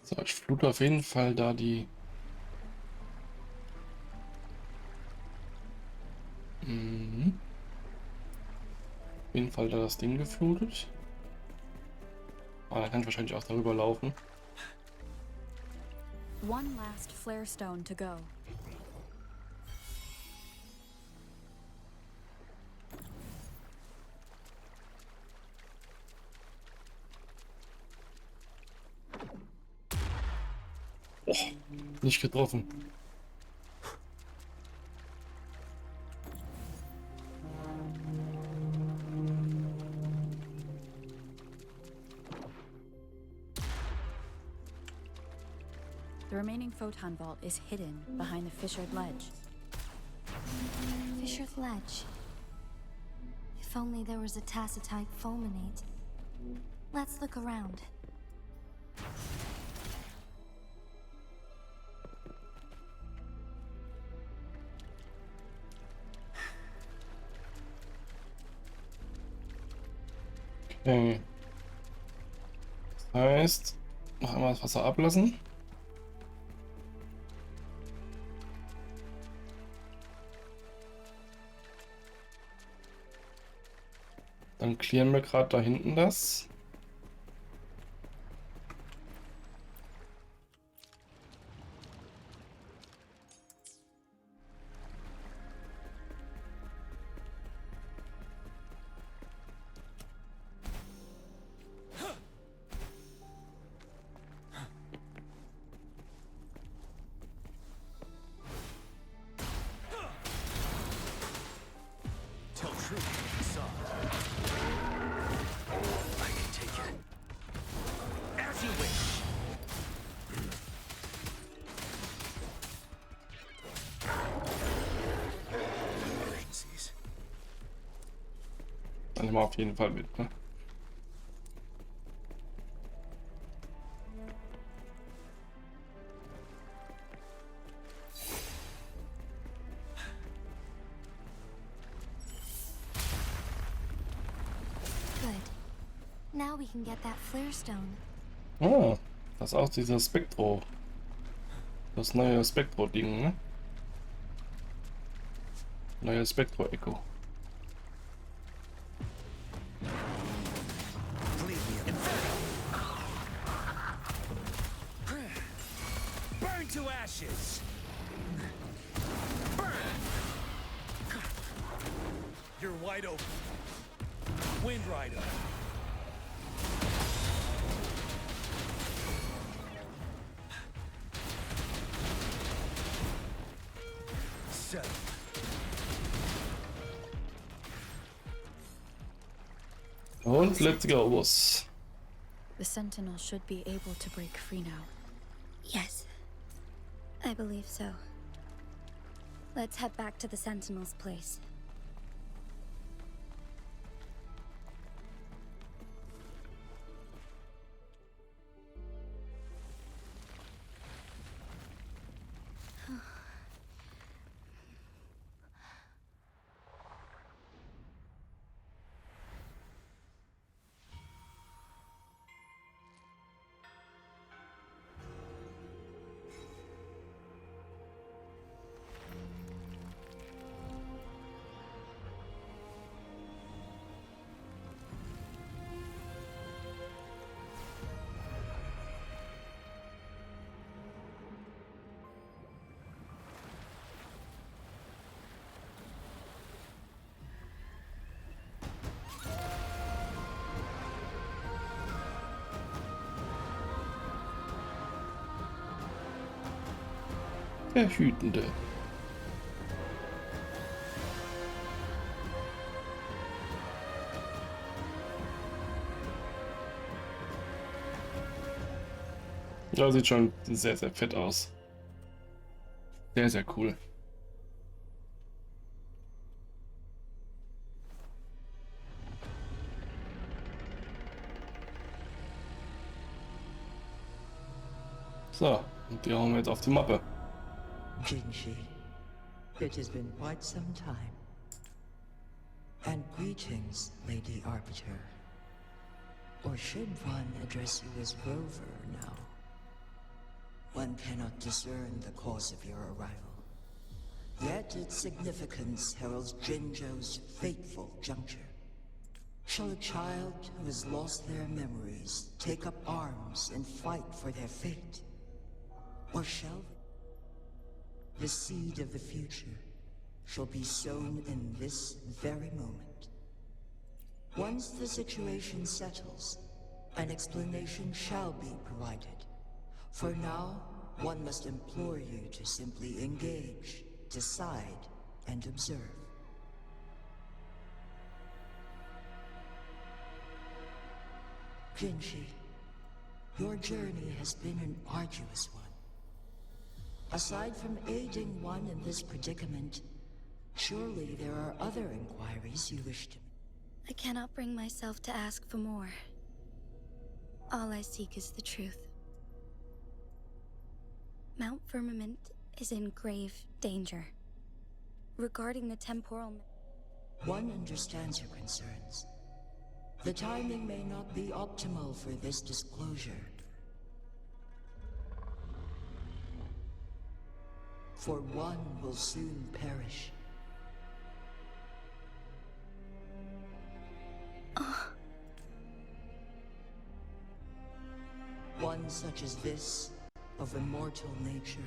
So, ich flute auf jeden Fall da die... Auf jeden Fall da das Ding geflutet. Ah, da kann ich wahrscheinlich auch darüber laufen. One last flare stone to go. Oh, nicht getroffen. The remaining photon vault is hidden behind the fissured ledge. Fissured ledge. If only there was a tacitite fulminate. Let's look around. Okay. Das heißt, noch einmal das Wasser ablassen. Dann klären wir gerade da hinten das. Tell truth, son. I can take it. As you wish. Emergencies. Dann nehmen wir auf jeden Fall mit, ne? Now we can get that flare stone. Ah, das ist auch dieser Spektro. Das neue Spektro-Ding, ne? Neue Spektro-Echo. Burn to ashes. Burn. You're wide open. Wind Rider. Und let's go, Boss. The Sentinel should be able to break free now. Yes, I believe so. Let's head back to the Sentinel's place. Der Hütende. Ja, sieht schon sehr, sehr fett aus. Sehr, sehr cool. So, und die hauen wir jetzt auf die Mappe. Jinshi, it has been quite some time. And greetings, Lady Arbiter. Or should one address you as Rover now? one cannot discern the cause of your arrival. Yet its significance heralds Jinzhou's fateful juncture. Shall a child who has lost their memories take up arms and fight for their fate? Or shall the seed of the future shall be sown in this very moment? Once the situation settles, an explanation shall be provided. For now, one must implore you to simply engage, decide, and observe. Jinshi, your journey has been an arduous one. Aside from aiding one in this predicament, surely there are other inquiries you wish to... I cannot bring myself to ask for more. All I seek is the truth. Mount Firmament is in grave danger. Regarding the temporal... One understands your concerns. The timing may not be optimal for this disclosure. For one will soon perish. One such as this, of immortal nature,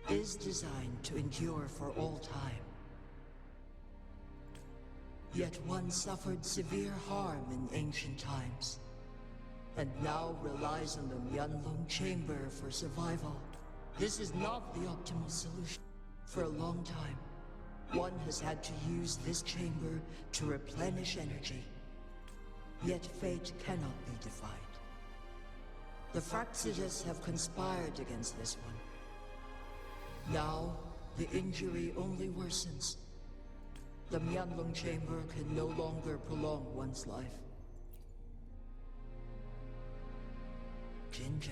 is designed to endure for all time. Yet one suffered severe harm in ancient times, and now relies on the Huanglong chamber for survival. This is not the optimal solution. For a long time, one has had to use this chamber to replenish energy. Yet fate cannot be defied. The Fraxitus have conspired against this one. Now, the injury only worsens. The Huanglong chamber can no longer prolong one's life. Jinzhou.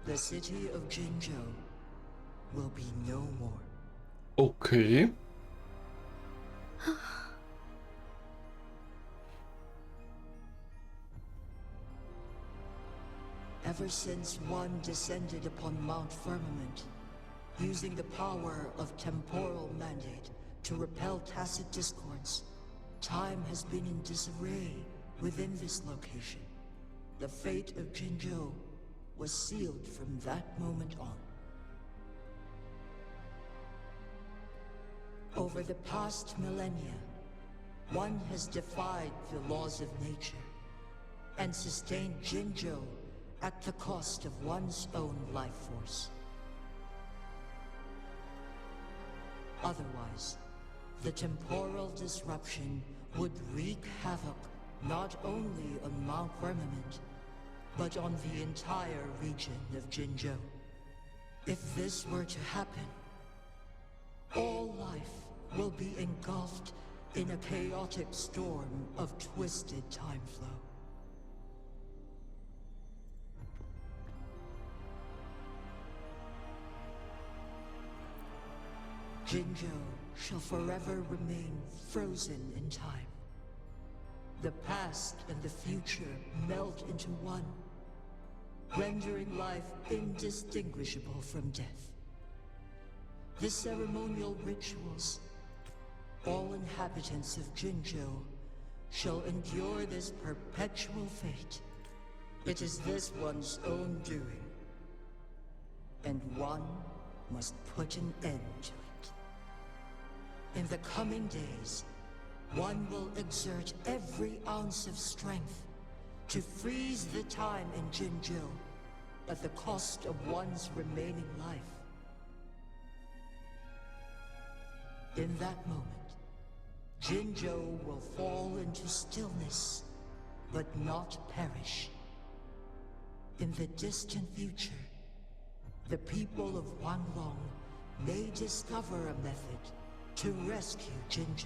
The city of Jinzhou will be no more. Okay. Ever since one descended upon Mount Firmament, using the power of temporal mandate to repel tacit discords, time has been in disarray within this location. The fate of Jinzhou was sealed from that moment on. Over the past millennia, one has defied the laws of nature and sustained Jinzhou at the cost of one's own life force. Otherwise, the temporal disruption would wreak havoc not only on Mount Firmament, but on the entire region of Jinzhou. If this were to happen, all life will be engulfed in a chaotic storm of twisted time flow. Jinzhou shall forever remain frozen in time. The past and the future melt into one, rendering life indistinguishable from death. The ceremonial rituals, all inhabitants of Jinzhou shall endure this perpetual fate. It is this one's own doing, and one must put an end to it. In the coming days, one will exert every ounce of strength to freeze the time in Jinzhou at the cost of one's remaining life. In that moment, Jinzhou will fall into stillness, but not perish. In the distant future, the people of Huanglong may discover a method to rescue Jinzhou.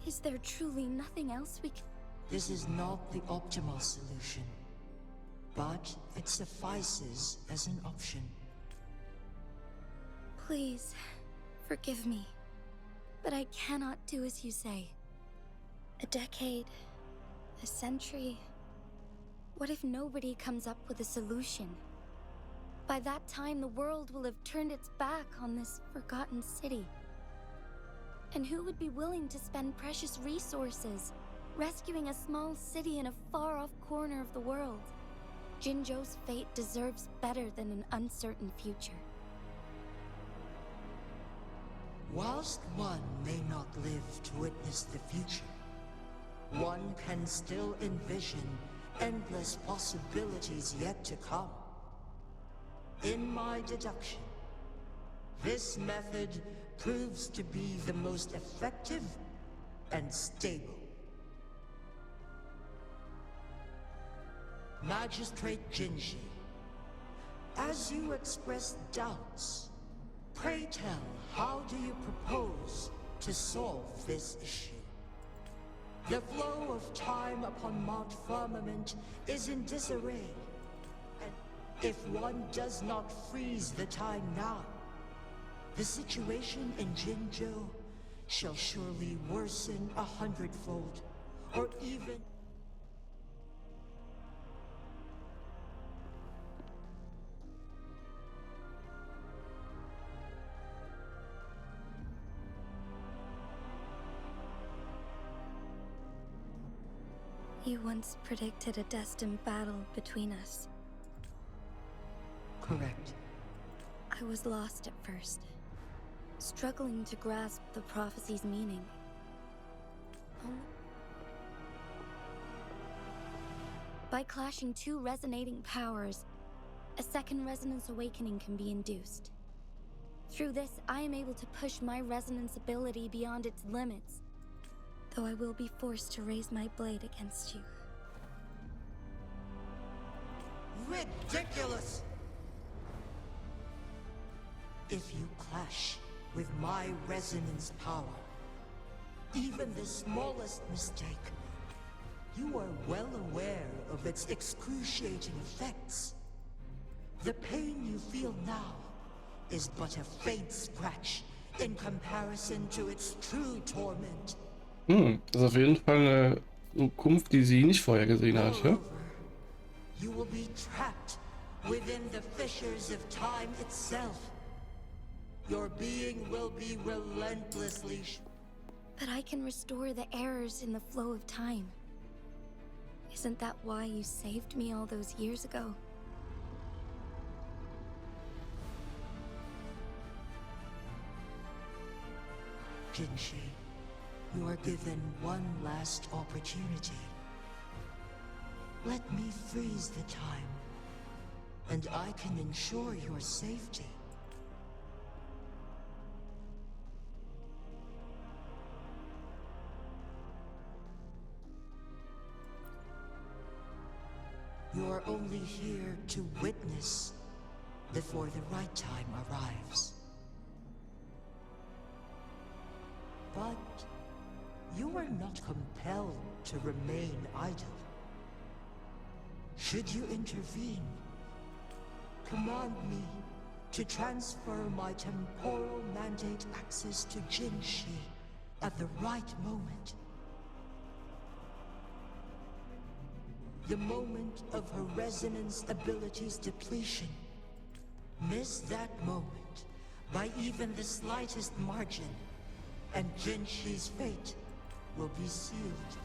Is there truly nothing else we can... This is not the optimal solution, but it suffices as an option. Please, forgive me, but I cannot do as you say. A decade, a century, What if nobody comes up with a solution? By that time, the world will have turned its back on this forgotten city. And who would be willing to spend precious resources rescuing a small city in a far-off corner of the world? Jinzhou's fate deserves better than an uncertain future. Whilst one may not live to witness the future, one can still envision endless possibilities yet to come. In my deduction, this method proves to be the most effective and stable. Magistrate Jinzhi, as you express doubts, pray tell, how do you propose to solve this issue? The flow of time upon Mount Firmament is in disarray, and if one does not freeze the time now, the situation in Jinzhou shall surely worsen 100-fold, or even... You once predicted a destined battle between us. Correct. I was lost at first, struggling to grasp the prophecy's meaning. By clashing two resonating powers, a second resonance awakening can be induced. Through this, I am able to push my resonance ability beyond its limits, though I will be forced to raise my blade against you. Ridiculous! If you clash with my resonance power, even the smallest mistake, you are well aware of its excruciating effects. The pain you feel now is but a faint scratch in comparison to its true torment. Das ist auf jeden Fall eine Zukunft, die sie nicht vorher gesehen hat, ja? You will be trapped within the fissures of time itself. Your being will be relentlessly... But I can restore the errors in the flow of time. Isn't that why you saved me all those years ago? Jinzhi, you are given one last opportunity. Let me freeze the time, and I can ensure your safety. You are only here to witness before the right time arrives. But you are not compelled to remain idle. Should you intervene, command me to transfer my temporal mandate access to Jinzhi at the right moment. The moment of her resonance ability's depletion. Miss that moment by even the slightest margin, and Jinzhi's fate will be sealed.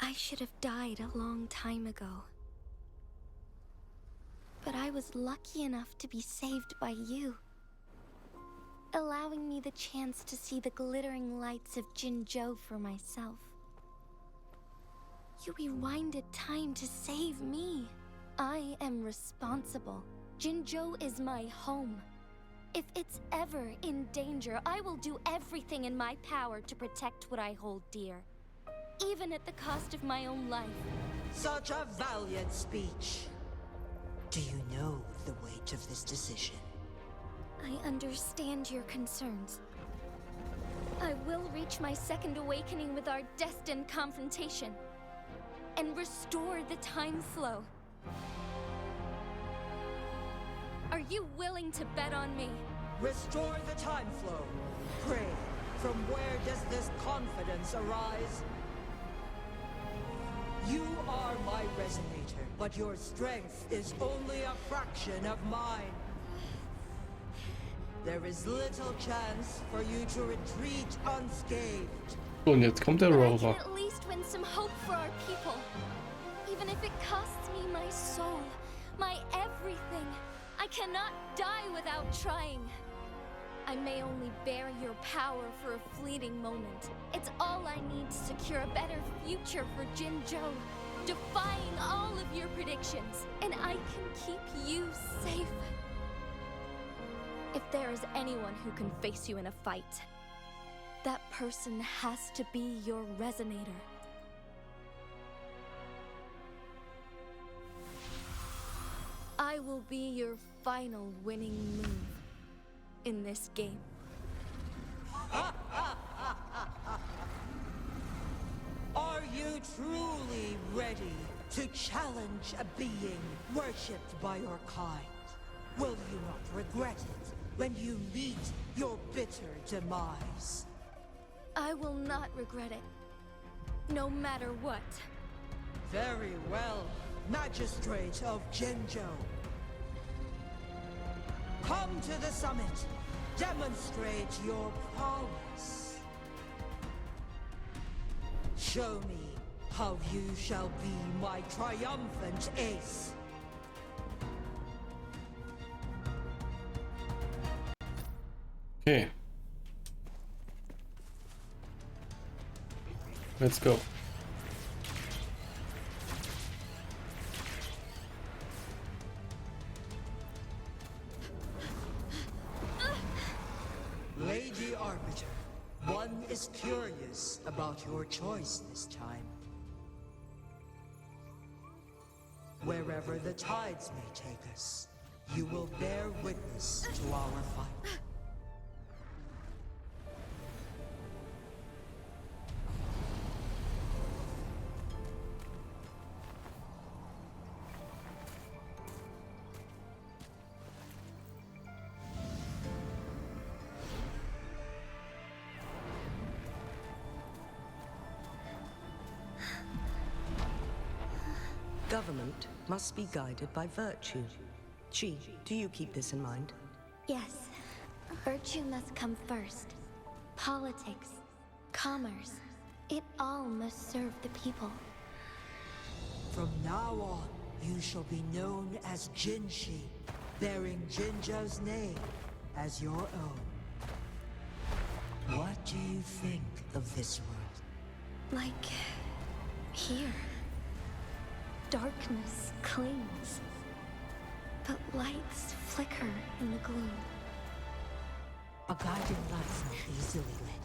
I should have died a long time ago. But I was lucky enough to be saved by you, allowing me the chance to see the glittering lights of Jinzhou for myself. You rewinded time to save me. I am responsible. Jinzhou is my home. If it's ever in danger, I will do everything in my power to protect what I hold dear, even at the cost of my own life. Such a valiant speech. Do you know the weight of this decision? I understand your concerns. I will reach my second awakening with our destined confrontation and restore the time flow. Are you willing to bet on me? Restore the time flow. Pray, from where does this confidence arise? You are my resonator, but your strength is only a fraction of mine. There is little chance for you to retreat unscathed. Und jetzt kommt der But I Rover. can at least win some hope for our people. Even if it costs me my soul, my everything. I cannot die without trying. I may only bear your power for a fleeting moment. It's all I need to secure a better future for Jinzhou, defying all of your predictions, and I can keep you safe. If there is anyone who can face you in a fight, that person has to be your resonator. I will be your final winning move in this game. Are you truly ready to challenge a being worshipped by your kind? Will you not regret it when you meet your bitter demise? I will not regret it, no matter what. Very well, Magistrate of Jinzhou. Come to the summit. Demonstrate your prowess. Show me how you shall be my triumphant ace. Okay. Let's go. Lady Arbiter, one is curious about your choice this time. Wherever the tides may take us, you will bear witness to our fight. Government must be guided by virtue. Chi, do you keep this in mind? Yes, virtue must come first. Politics, commerce, it all must serve the people. From now on, you shall be known as Jinshi, bearing Jinzhou's name as your own. What do you think of this world? Like here. Darkness clings, but lights flicker in the gloom. A guiding light's not easily lit.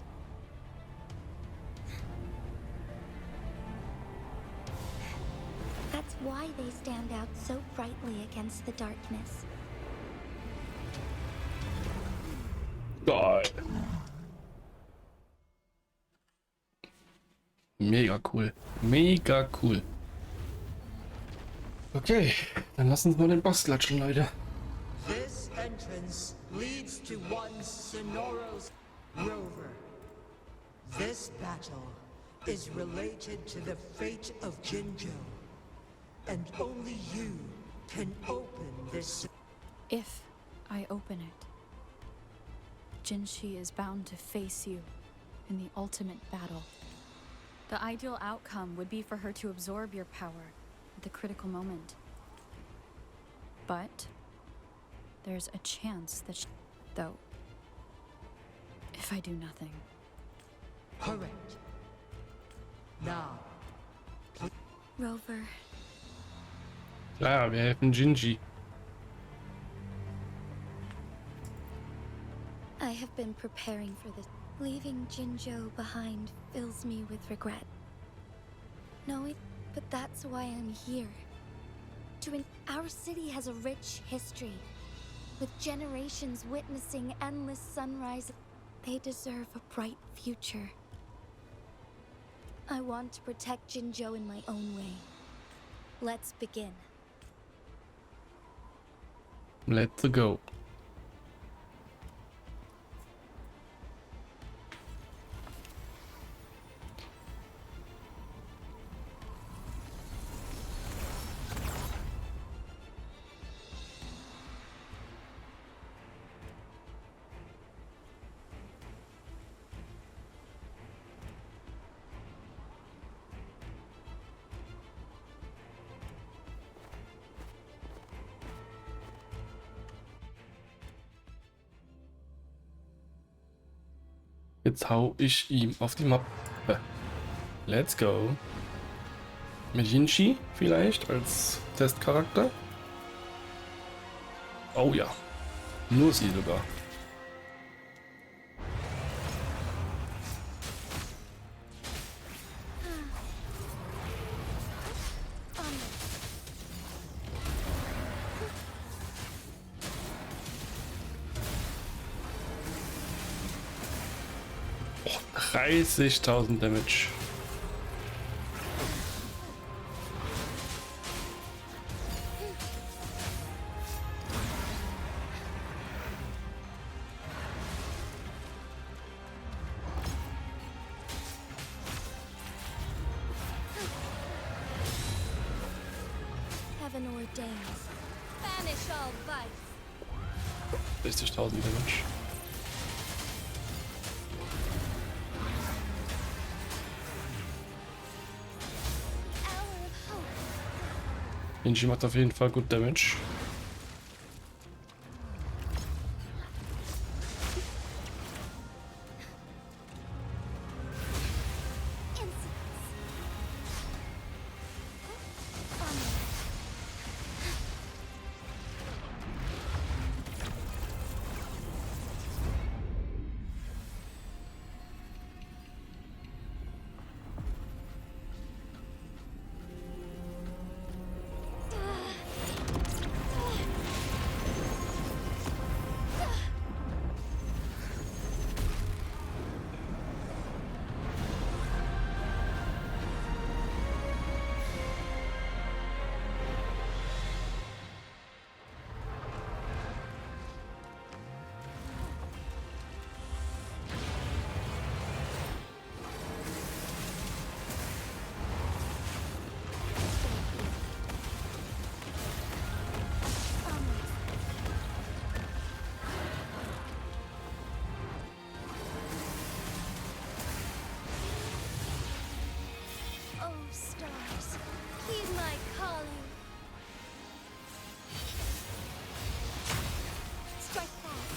That's why they stand out so brightly against the darkness. Geil. Mega cool. Mega cool. Okay, dann lassen Sie mal den Boss klatschen, Leute. This entrance leads to one Sonoros Rover. This battle is related to the fate of Jinzhou, and only you can open this. If I open it, Jinshi is bound to face you in the ultimate battle. The ideal outcome would be for her to absorb your power at the critical moment. But there's a chance that though, if I do nothing. Correct. Now. Rover, Klar, wir helfen Jinji. I have been preparing for this. Leaving Jinzhou behind fills me with regret. No, but that's why I'm here. Our city has a rich history, with generations witnessing endless sunrise. They deserve a bright future. I want to protect Jinzhou in my own way. Let's begin. Let's go. Jetzt hau ich ihm auf die Mappe. Let's go. Mit Yinchi vielleicht als Testcharakter. Oh ja. Nur sie sogar. Oh, 30.000 Damage. Heaven ordains. Banish all vice. 60.000 Damage. Yinchi macht auf jeden Fall gut Damage. Stars, heed my calling. Strike fast.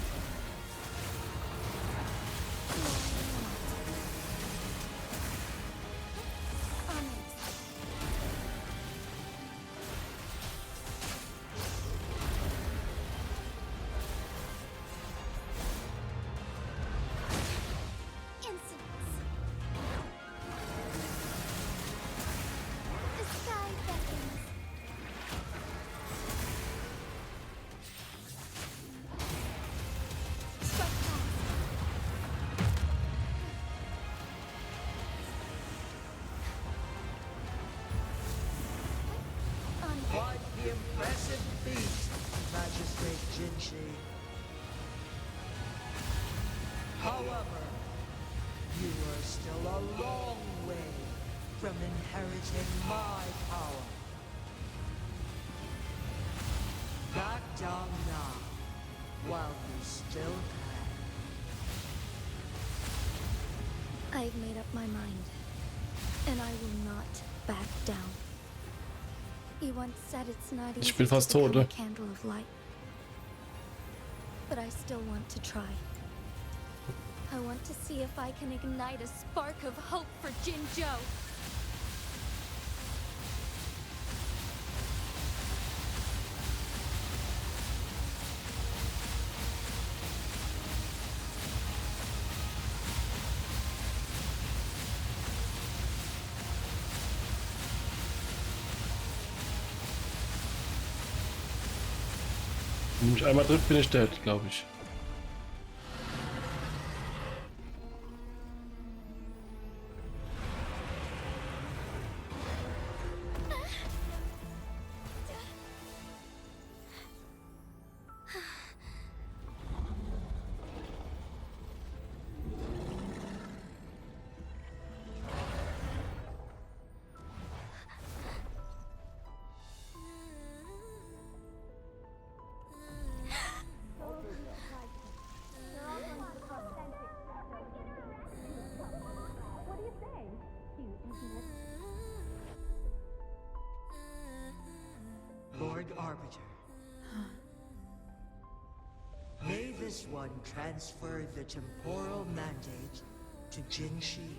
Quite the impressive feat, Magistrate Jinshi. However, you are still a long way from inheriting my power. Back down now, while you still can. I've made up my mind, and I will not back down. You once said it's not easy Ich bin fast tot, become ne? a candle of light. But I still want to try. I want to see if I can ignite a spark of hope for Jinzhou. Wenn mich einmal trifft, bin ich dead, glaube ich. Lord Arbiter. May this one transfer the temporal mandate to Jinshi.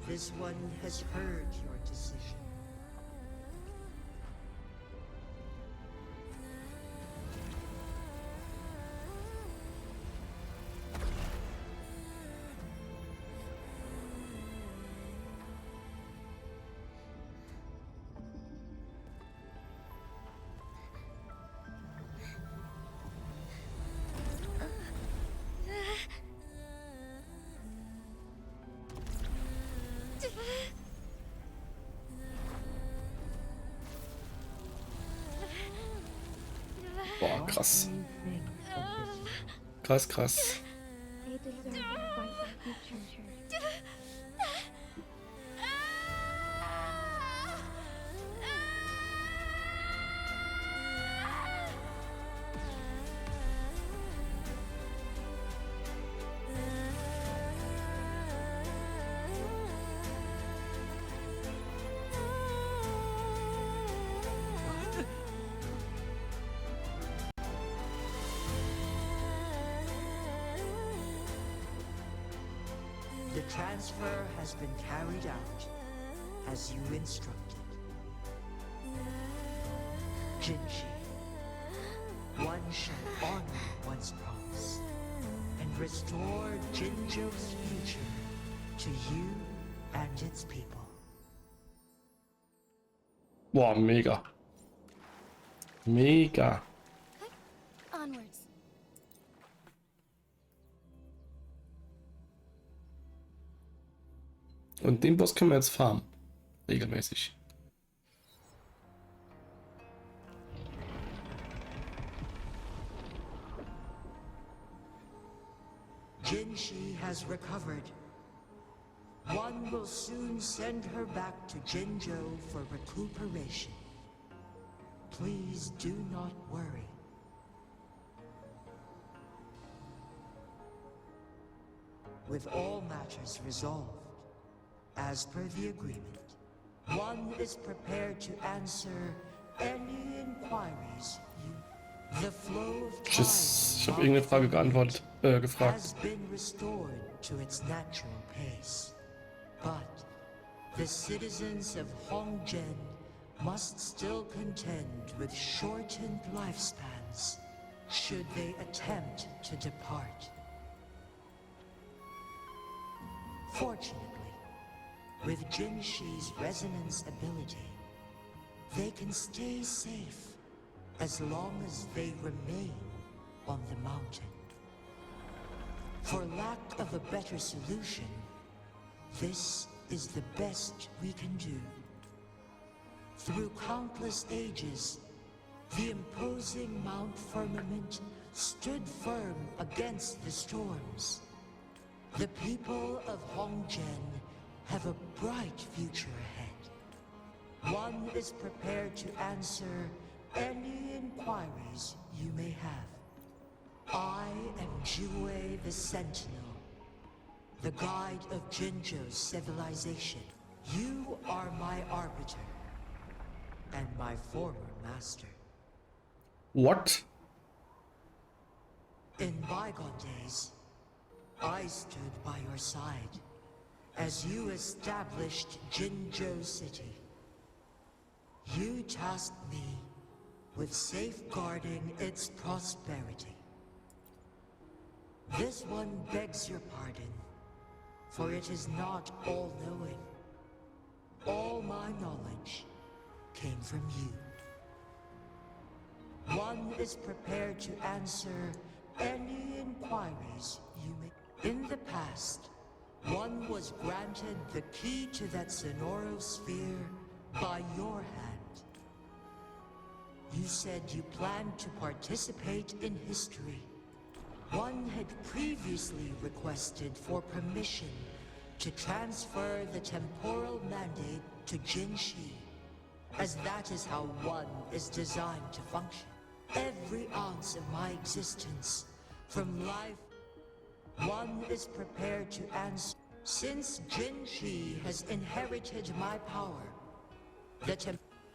This one has heard your decision. Boah, krass. Krass, krass. They deserve a brighter future. The transfer has been carried out as you instructed. Jinshi, one shall honor one's promise and restore Jinzhou's future to you and its people. Boah, mega. Mega. Onwards. Und den Boss können wir jetzt farmen. Regelmäßig. Jinshi has recovered. One will soon send her back to Jinzhou for recuperation. Please do not worry. With all matters resolved, as per the agreement, one is prepared to answer any inquiries you... The flow of Tschüss. Ich habe irgendeine Frage gefragt. has been restored to its natural pace. But the citizens of Hongzhen must still contend with shortened lifespans should they attempt to depart. Fortunately, with Jinshi's resonance ability, they can stay safe as long as they remain on the mountain. For lack of a better solution, this is the best we can do. Through countless ages, the imposing Mount Firmament stood firm against the storms. The people of Hongzhen have a bright future ahead. One is prepared to answer any inquiries you may have. I am Jue the Sentinel, the guide of Jinzhou's civilization. You are my arbiter, and my former master. What? In bygone days, I stood by your side as you established Jinzhou City. You tasked me with safeguarding its prosperity. This one begs your pardon, for it is not all-knowing. All my knowledge came from you. One is prepared to answer any inquiries you may... In the past, one was granted the key to that Sonoro sphere by your hand. You said you planned to participate in history. One had had previously requested for permission to transfer the temporal mandate to Jinshi, as that is how one is designed to function. Every ounce of my existence, from life, one is prepared to answer. Since Jinshi has inherited my power,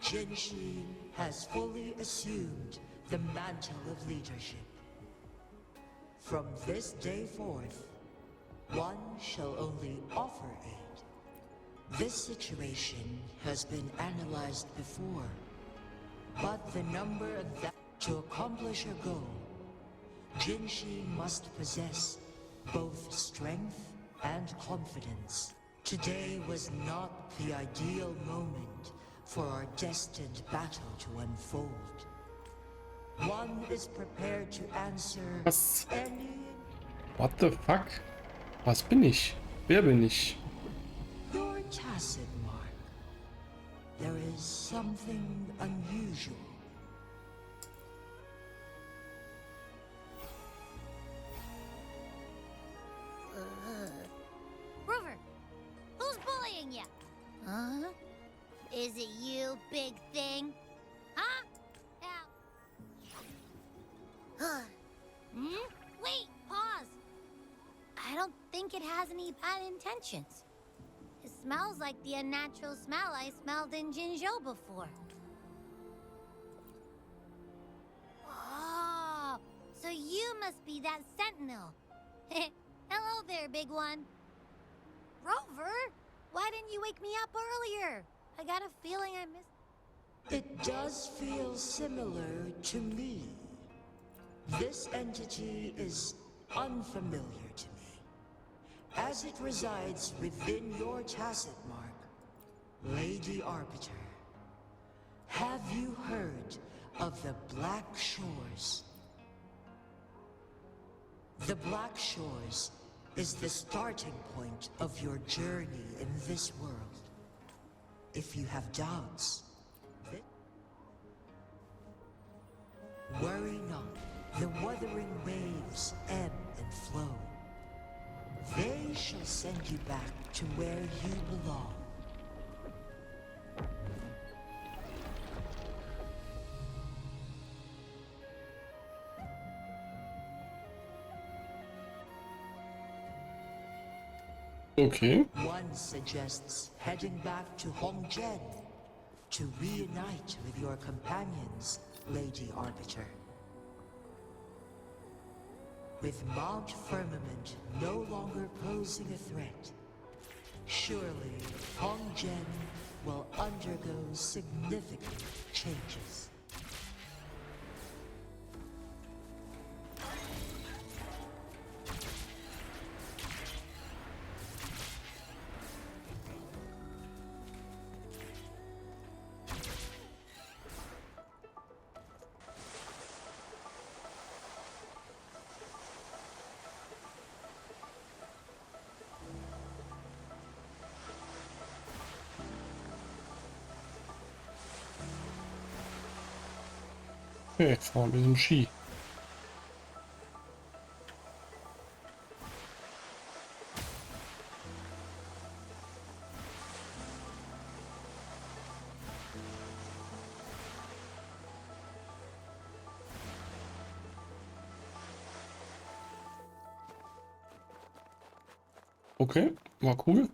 Jinshi has fully assumed the mantle of leadership. From this day forth, one shall only offer aid. This situation has been analyzed before, but the number of that to accomplish a goal, Jinshi must possess both strength and confidence. Today was not the ideal moment for our destined battle to unfold. One is prepared to answer Was? any... What the fuck? Was bin ich? Wer bin ich? Your tacit mark. There is something unusual. Rover, who's bullying you? Huh? Is it you, big thing? Huh? Wait, pause. I don't think it has any bad intentions. It smells like the unnatural smell I smelled in Jinzhou before. Oh, so you must be that sentinel. Hello there, big one. Rover, why didn't you wake me up earlier? I got a feeling I missed... It does feel similar to me. This entity is unfamiliar to me, as it resides within your tacit mark, Lady Arbiter. Have you heard of the Black Shores? The Black Shores is the starting point of your journey in this world. If you have doubts, worry not. The wuthering waves ebb and flow. They shall send you back to where you belong. Okay. One suggests heading back to Hongzhen to reunite with your companions, Lady Arbiter. With Mount Firmament no longer posing a threat, surely Hongzhen will undergo significant changes. Okay, fahren wir sind Ski. Okay, war cool.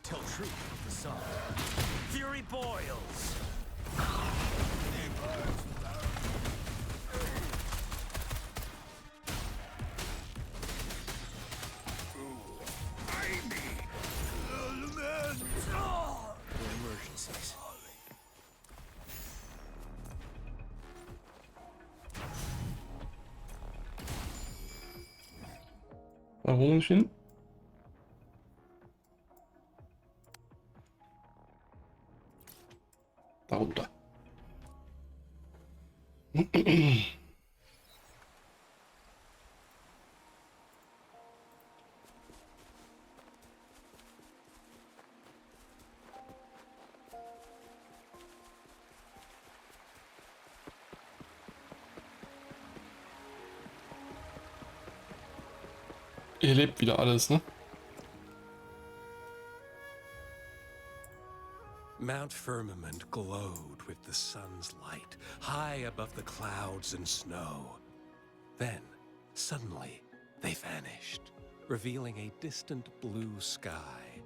Tell truth with the song. Fury boils. Emergencies. Da wo muss ich hin? Darunter. Ihr lebt wieder alles, ne? Mount Firmament glowed with the sun's light, high above the clouds and snow. Then, suddenly, they vanished, revealing a distant blue sky.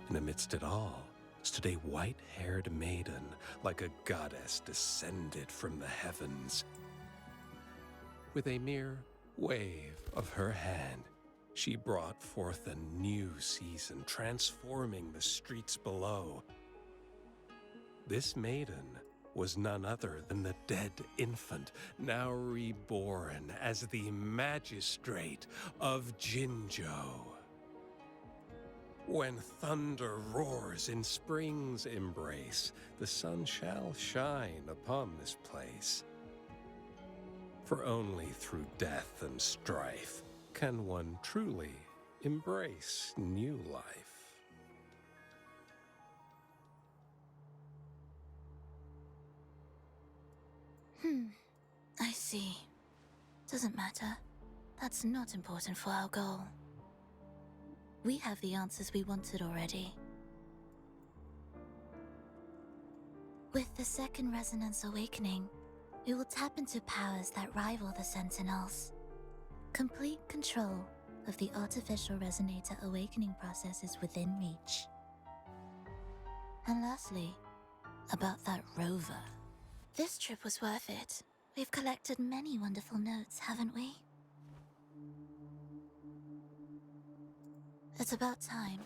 And amidst it all stood a white-haired maiden, like a goddess descended from the heavens. With a mere wave of her hand, she brought forth a new season, transforming the streets below. This maiden was none other than the dead infant, now reborn as the magistrate of Jinzhou. When thunder roars in spring's embrace, the sun shall shine upon this place. For only through death and strife can one truly embrace new life. I see. Doesn't matter. That's not important for our goal. We have the answers we wanted already. With the second resonance awakening, we will tap into powers that rival the Sentinels. Complete control of the artificial resonator awakening process is within reach. And lastly, about that rover. This trip was worth it. We've collected many wonderful notes, haven't we? It's about time.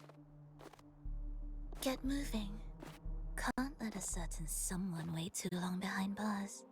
Get moving. Can't let a certain someone wait too long behind bars.